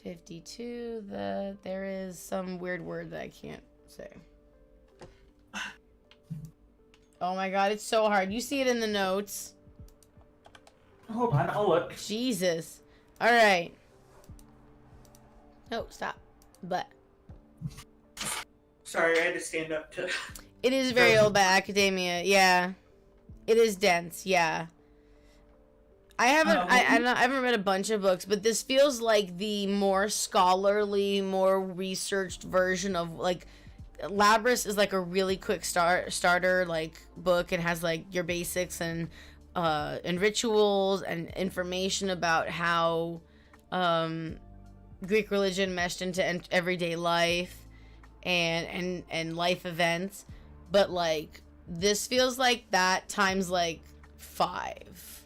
52. There is some weird word that I can't say. Oh my god, it's so hard. You see it in the notes. Hold on, I'll look. Jesus. Alright. Oh, stop. But. Sorry, I had to stand up to... It is very old by academia, yeah. It is dense, yeah. I haven't read a bunch of books, but this feels like the more scholarly, more researched version of, like... Labrys is like a really quick starter like book. It has like your basics and rituals and information about how Greek religion meshed into everyday life and life events, but like this feels like that times like 5.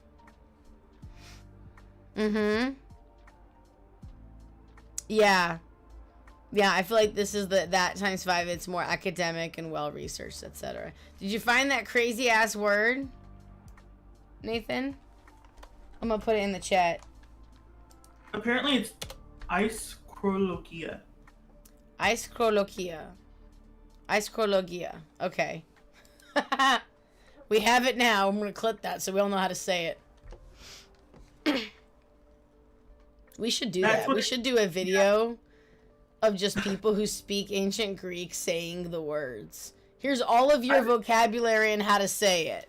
Yeah. Yeah, I feel like this is that times 5. It's more academic and well researched, etc. Did you find that crazy ass word, Nathan? I'm gonna put it in the chat. Apparently, it's ischrologia. Ischrologia. Ischrologia. Okay. We have it now. I'm gonna clip that so we all know how to say it. We should do that. We should do a video of just people who speak ancient Greek saying the words. Here's all of your vocabulary and how to say it.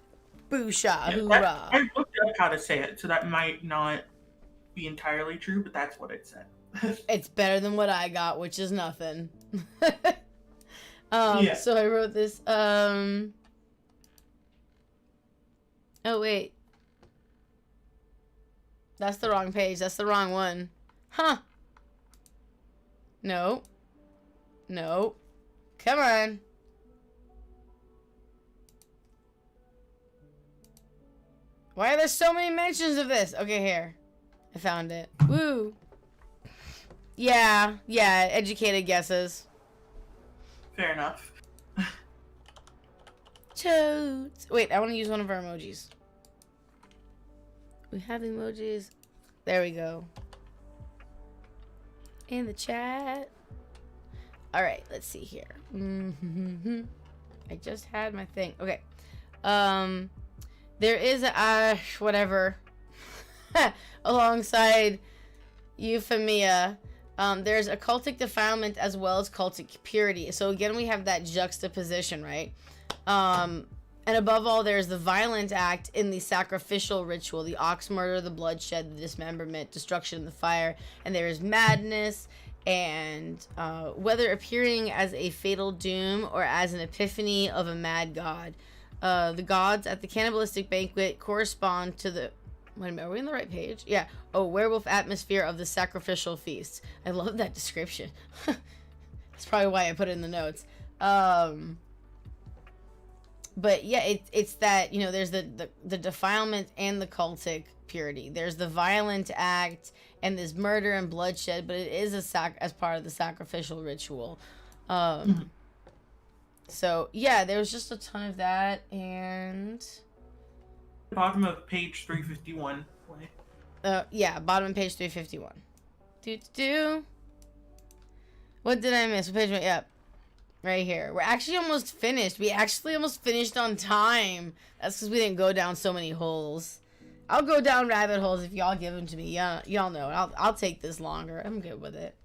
Boosha, hoorah. I looked up how to say it, so that might not be entirely true, but that's what it said. It's better than what I got, which is nothing. So I wrote this. Oh, wait. That's the wrong page. That's the wrong one. Huh. No. No. Come on. Why are there so many mentions of this? Okay, here. I found it. Woo. Yeah. Yeah. Educated guesses. Fair enough. Toads. Wait, I want to use one of our emojis. We have emojis. There we go. In the chat. All right, let's see here. I just had my thing. Okay. There is a whatever alongside euphemia. There's occultic defilement as well as cultic purity. So again, we have that juxtaposition, right? And above all, there's the violent act in the sacrificial ritual, the ox murder, the bloodshed, the dismemberment, destruction, the fire, and there is madness, and whether appearing as a fatal doom or as an epiphany of a mad god. The gods at the cannibalistic banquet correspond to the... Wait a minute, are we on the right page? Yeah. Oh, werewolf atmosphere of the sacrificial feast. I love that description. That's probably why I put it in the notes. But yeah, it's that, you know, there's the defilement and the cultic purity. There's the violent act and this murder and bloodshed, but it is as part of the sacrificial ritual. So yeah, there was just a ton of that, and bottom of page 351. Yeah, bottom of page 351. What did I miss? What page? Yep. Right here. We're actually almost finished. We actually almost finished on time. That's because we didn't go down so many holes. I'll go down rabbit holes if y'all give them to me. Yeah, y'all know it. I'll take this longer. I'm good with it.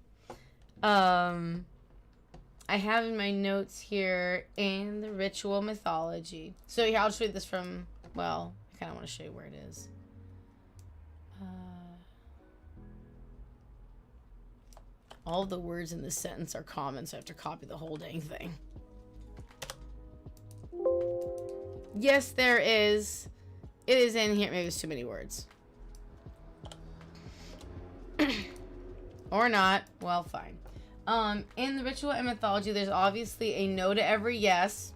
I have in my notes here in the ritual mythology. So here, I'll just read this from, well, I kind of want to show you where it is. All the words in this sentence are common, so I have to copy the whole dang thing. Yes, there is. It is in here. Maybe it's too many words. Or not. Well, fine. In the ritual and mythology, there's obviously a no to every yes,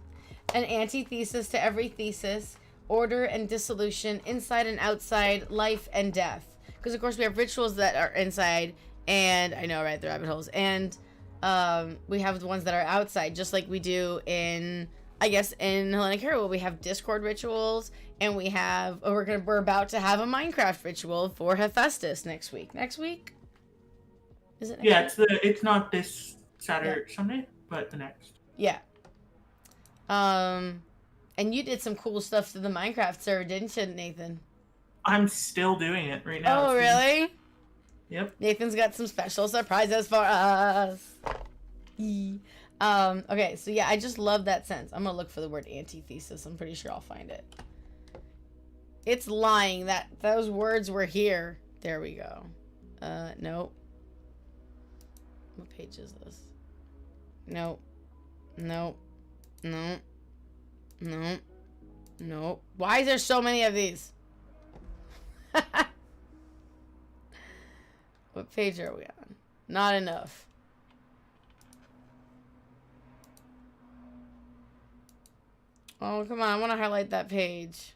an antithesis to every thesis, order and dissolution, inside and outside, life and death. Because, of course, we have rituals that are inside, and I know, right, the rabbit holes. And we have the ones that are outside, just like we do in, I guess, in Hellenic Hero. We have Discord rituals, and we have, we're about to have a Minecraft ritual for Hephaestus next week. Next week? Is it next week? It's not this Saturday, Sunday, but the next. Yeah. And you did some cool stuff to the Minecraft server, didn't you, Nathan? I'm still doing it right now. Oh, really? Yep. Nathan's got some special surprises for us. Okay, so yeah, I just love that sense. I'm gonna look for the word antithesis. I'm pretty sure I'll find it. It's lying that those words were here. There we go. Nope. What page is this? Nope. Nope. Nope. Nope. Nope. Why is there so many of these? What page are we on? Not enough. Oh, come on. I want to highlight that page.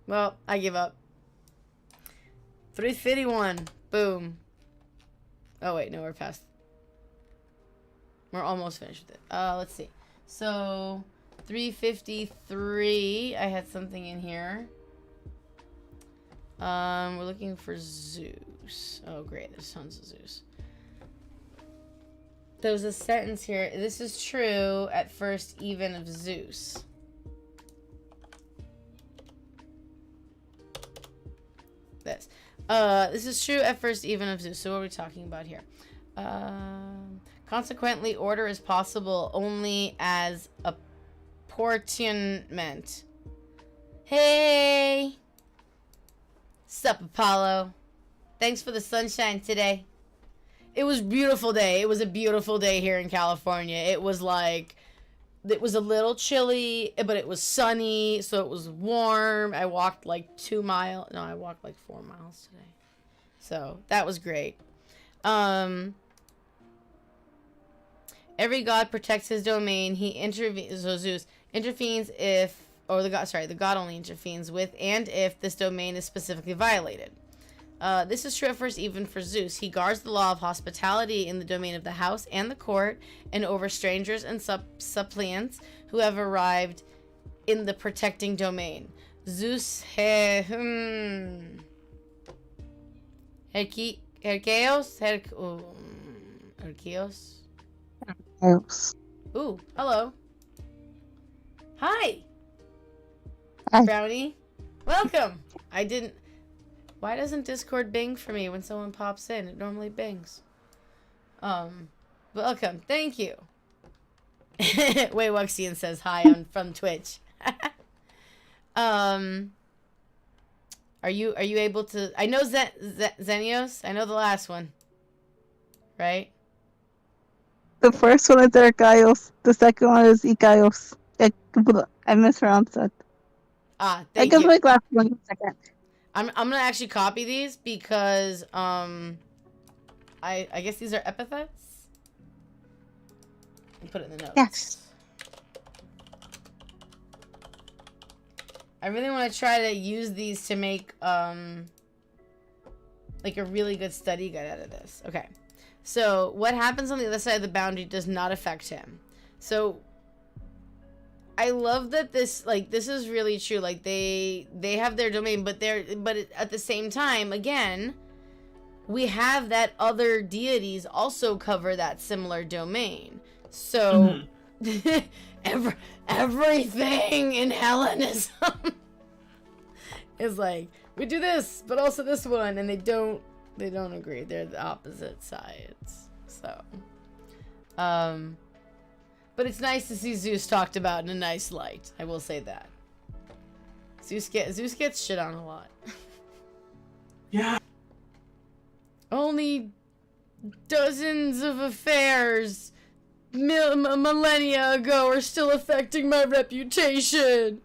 Well, I give up. 351. Boom. Oh, wait. No, we're past. We're almost finished with it. Let's see. So, 353. I had something in here. We're looking for Zeus. Oh, great. There's tons of Zeus. There was a sentence here. This is true at first even of Zeus. This is true at first even of Zeus. So what are we talking about here? Consequently, order is possible only as apportionment. Hey! Sup, Apollo? Thanks for the sunshine today. It was a beautiful day. It was a beautiful day here in California. It was like, it was a little chilly, but it was sunny, so it was warm. I walked like 2 miles. No, I walked like 4 miles today. So that was great. Every god protects his domain. He intervenes. So Zeus intervenes if, or the god only intervenes with, and if this domain is specifically violated. This is true at first even for Zeus. He guards the law of hospitality in the domain of the house and the court, and over strangers and suppliants who have arrived in the protecting domain. Zeus Herkeos? Ooh, hello. Hi. Hi. Brownie. Welcome. Why doesn't Discord bing for me when someone pops in? It normally bings. Welcome. Thank you. Wei Wuxian says hi from Twitch. Are you able to? I know Xenios. I know the last one. Right? The first one is Erkaios. The second one is Ikaios. I mispronounced that. Thank you. I can make last one in a second. I'm gonna actually copy these because I guess these are epithets. And put it in the notes. Yes. I really want to try to use these to make like a really good study guide out of this. Okay. So what happens on the other side of the boundary does not affect him. So I love that this is really true. Like they have their domain, but at the same time, again, we have that other deities also cover that similar domain. So everything in Hellenism is like, we do this, but also this one, and they don't agree. They're the opposite sides. So, but it's nice to see Zeus talked about in a nice light. I will say that. Zeus gets shit on a lot. Yeah. Only dozens of affairs millennia ago are still affecting my reputation.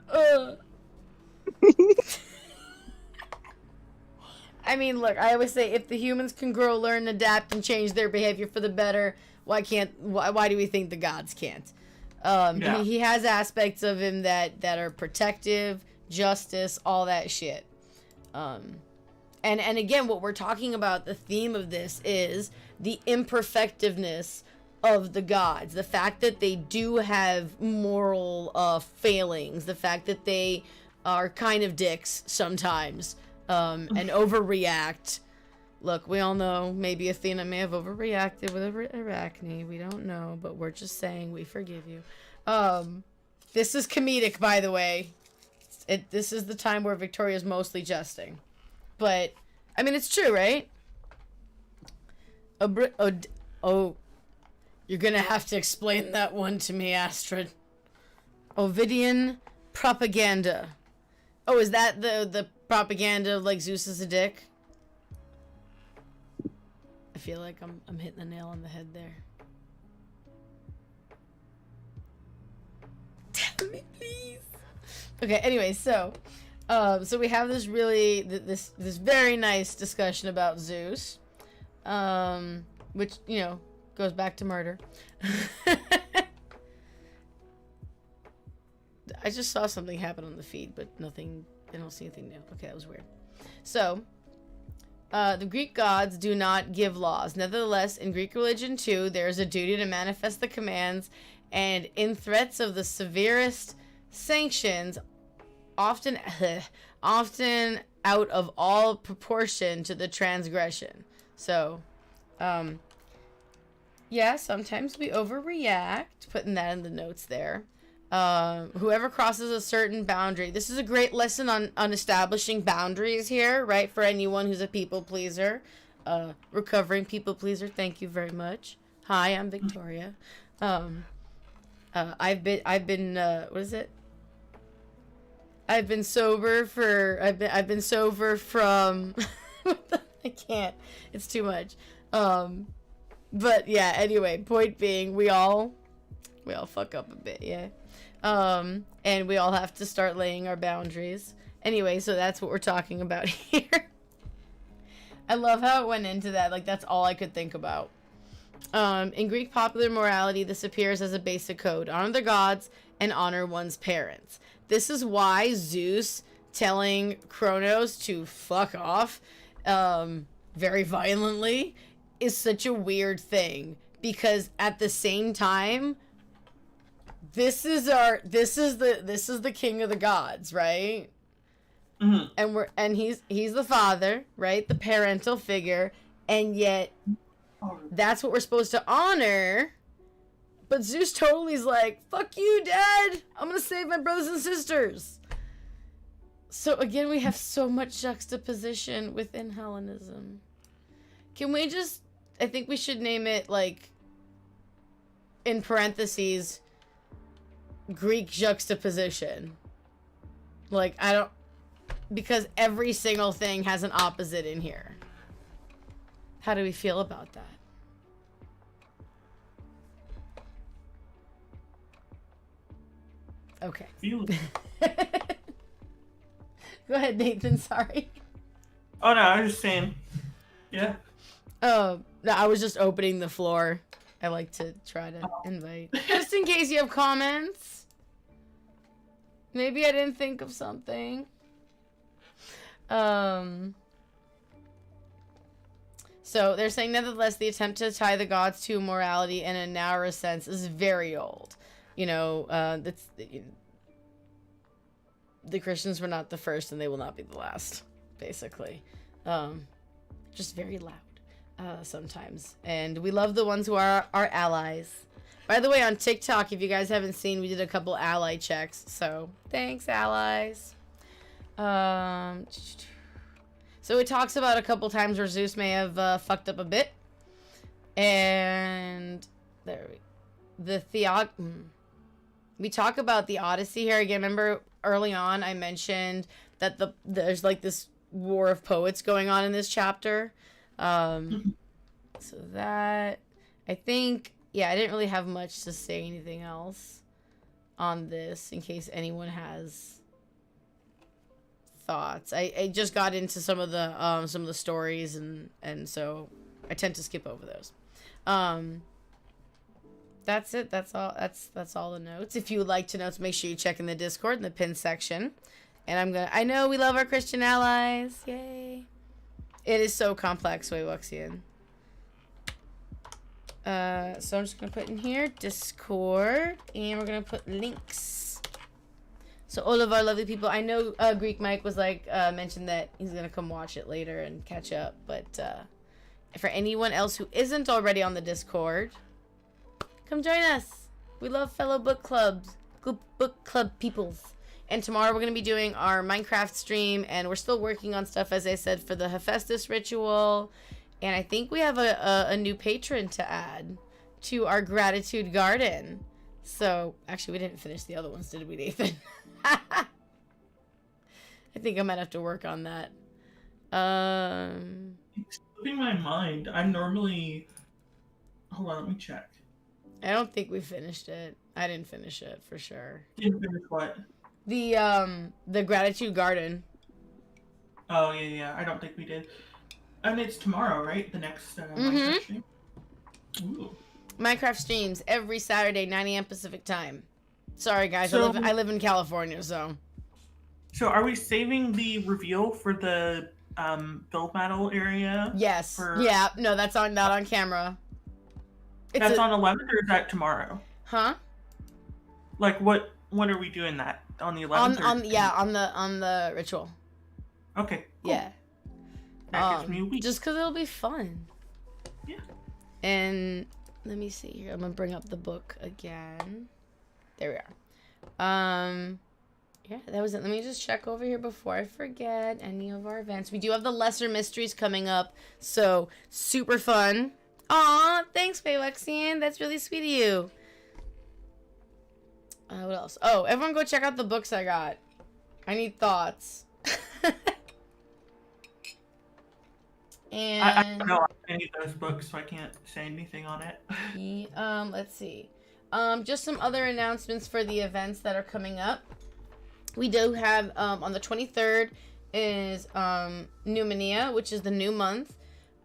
I mean, look, I always say if the humans can grow, learn, adapt, and change their behavior for the better, why do we think the gods can't? Yeah. He has aspects of him that are protective, justice, all that shit. And again, what we're talking about, the theme of this is the imperfectiveness of the gods. The fact that they do have moral failings. The fact that they are kind of dicks sometimes. And overreact. Look, we all know maybe Athena may have overreacted with Arachne. We don't know, but we're just saying we forgive you. This is comedic, by the way. This is the time where Victoria's mostly jesting. But, I mean, it's true, right? You're gonna have to explain that one to me, Astrid. Ovidian propaganda. Oh, is that the propaganda of, like, Zeus is a dick? I feel like I'm hitting the nail on the head there. Tell me, please. Okay, anyway, so we have this really, this very nice discussion about Zeus, which, you know, goes back to murder. I just saw something happen on the feed, but nothing. I don't see anything new. Okay, that was weird. So, the Greek gods do not give laws. Nevertheless, in Greek religion too, there is a duty to manifest the commands, and in threats of the severest sanctions, often out of all proportion to the transgression. So, yeah, sometimes we overreact. Putting that in the notes there. Whoever crosses a certain boundary. This is a great lesson on establishing boundaries here, right? For anyone who's a people pleaser, recovering people pleaser. Thank you very much. Hi, I'm Victoria. I've been what is it? I've been sober from I can't. It's too much. But yeah, anyway, point being, we all fuck up a bit, yeah. And we all have to start laying our boundaries. Anyway, so that's what we're talking about here. I love how it went into that. Like, that's all I could think about. In Greek popular morality, this appears as a basic code. Honor the gods and honor one's parents. This is why Zeus telling Kronos to fuck off very violently is such a weird thing. Because at the same time, this is the king of the gods, right? Mm-hmm. And he's the father, right? The parental figure, and yet that's what we're supposed to honor. But Zeus totally is like, fuck you, Dad! I'm gonna save my brothers and sisters! So again, we have so much juxtaposition within Hellenism. Can we just... I think we should name it, like, in parentheses, Greek juxtaposition. Like, I don't... Because every single thing has an opposite in here. How do we feel about that? Okay. Feel Go ahead, Nathan. Sorry. Oh, no, I was just saying. Yeah. Oh, no, I was just opening the floor. I like to try to invite. Just in case you have comments. Maybe I didn't think of something. So they're saying, nevertheless, the attempt to tie the gods to morality in a narrower sense is very old. You know, the Christians were not the first, and they will not be the last, basically. Just very loud sometimes. And we love the ones who are our allies. By the way, on TikTok, if you guys haven't seen, we did a couple ally checks. So, thanks, allies. So it talks about a couple times where Zeus may have fucked up a bit. And there we talk about the Odyssey here again. Remember early on I mentioned that there's like this war of poets going on in this chapter. So that, I think, yeah, I didn't really have much to say anything else on this in case anyone has thoughts. I just got into some of the stories and so I tend to skip over those. That's it. That's all. That's all the notes. If you would like to notes, make sure you check in the Discord in the pin section. And I know we love our Christian allies. Yay. It is so complex, Waywoxian. So I'm just gonna put in here Discord, and we're gonna put links. So all of our lovely people. I know Greek Mike was like mentioned that he's gonna come watch it later and catch up. But for anyone else who isn't already on the Discord, come join us. We love fellow book club peoples. And tomorrow we're going to be doing our Minecraft stream, and we're still working on stuff, as I said, for the Hephaestus ritual. And I think we have a new patron to add to our gratitude garden. So, actually, we didn't finish the other ones, did we, Nathan? I think I might have to work on that. It's slipping my mind. I'm normally... Hold on, let me check. I don't think we finished it. I didn't finish it, for sure. Didn't finish what? The gratitude garden. Oh, yeah, I don't think we did. And it's tomorrow, right? The next Minecraft stream? Ooh. Minecraft streams every Saturday, 9 a.m. Pacific time. Sorry, guys. So- I live in California, so. So are we saving the reveal for the build battle area? Yes. For... Yeah. No, that's not on camera. That's on 11th, or is that tomorrow? Huh? Like, what? When are we doing that? On the 11th? On the ritual. Okay. Cool. Yeah. That gives me a week. Just because it'll be fun. Yeah. And let me see here. I'm gonna bring up the book again. There we are. Yeah, that was it. Let me just check over here before I forget any of our events. We do have the Lesser Mysteries coming up, so super fun. Aw, thanks, Faywexian. That's really sweet of you. What else? Oh, everyone go check out the books I got. I need thoughts. And I don't know any of those books, so I can't say anything on it. let's see. Just some other announcements for the events that are coming up. We do have on the 23rd is Numania, which is the new month.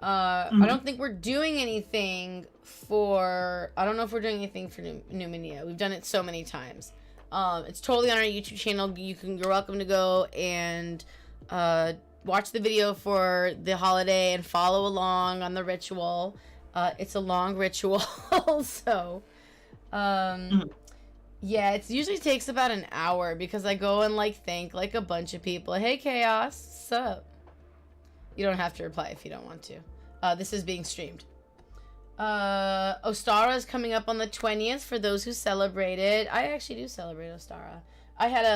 I don't think we're doing anything for... I don't know if we're doing anything for Numania. We've done it so many times. It's totally on our YouTube channel. You're welcome to go and watch the video for the holiday and follow along on the ritual. It's a long ritual, so... Yeah, it usually takes about an hour because I go and like thank like a bunch of people. Hey, Chaos, sup? You don't have to reply if you don't want to. This is being streamed. Ostara is coming up on the 20th for those who celebrate it. I actually do celebrate Ostara. I had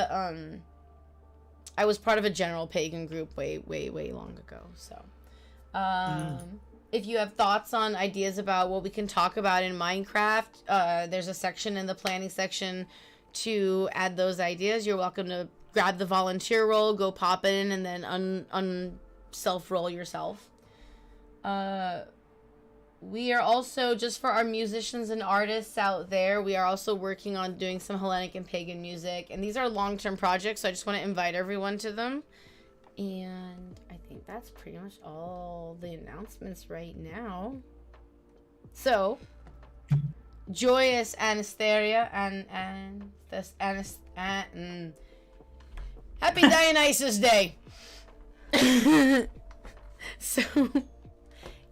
I was part of a general pagan group way long ago. So, if you have thoughts on ideas about what we can talk about in Minecraft, there's a section in the planning section to add those ideas. You're welcome to grab the volunteer role, go pop it in, and then self-roll yourself. We are also, just for our musicians and artists out there, we are also working on doing some Hellenic and pagan music. And these are long-term projects, so I just want to invite everyone to them. And I think that's pretty much all the announcements right now. So, joyous Anastasia and this Happy Dionysus Day. So,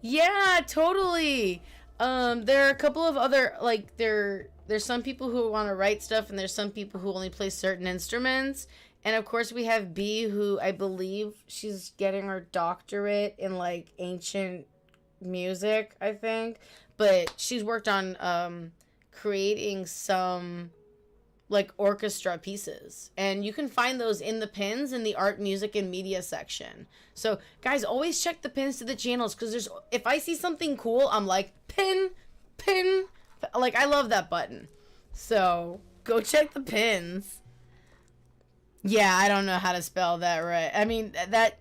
yeah, totally. There are a couple of other, like, there's some people who want to write stuff, and there's some people who only play certain instruments. And of course we have B, who I believe she's getting her doctorate in like ancient music, I think. But she's worked on creating some like orchestra pieces. And you can find those in the pins in the art, music, and media section. So guys, always check the pins to the channels, because if I see something cool, I'm like, pin. Like, I love that button. So go check the pins. Yeah, I don't know how to spell that right. I mean, that,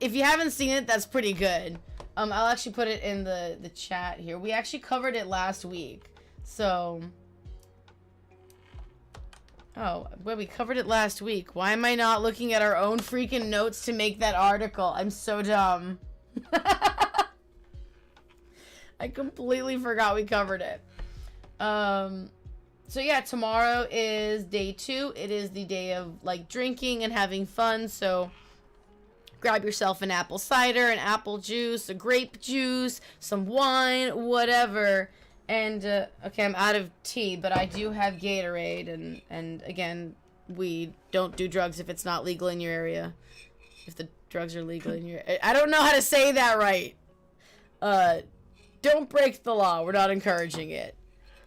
if you haven't seen it, that's pretty good. I'll actually put it in the chat here. We actually covered it last week. So, oh, well, we covered it last week. Why am I not looking at our own freaking notes to make that article? I'm so dumb. I completely forgot we covered it. So yeah, tomorrow is day 2. It is the day of like drinking and having fun. So grab yourself an apple cider, an apple juice, a grape juice, some wine, whatever. And okay, I'm out of tea, but I do have Gatorade. And again, we don't do drugs if it's not legal in your area. If the drugs are legal in your, I don't know how to say that right. Don't break the law. We're not encouraging it.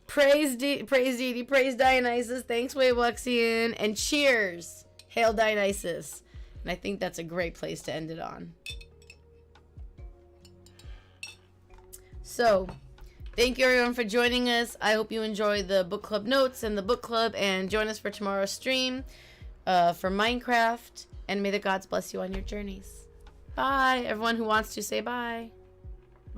Praise deity, praise Dionysus, thanks Waybuxian, and cheers! Hail Dionysus. And I think that's a great place to end it on. So, thank you everyone for joining us. I hope you enjoy the book club notes and the book club, and join us for tomorrow's stream for Minecraft, and may the gods bless you on your journeys. Bye, everyone who wants to say bye.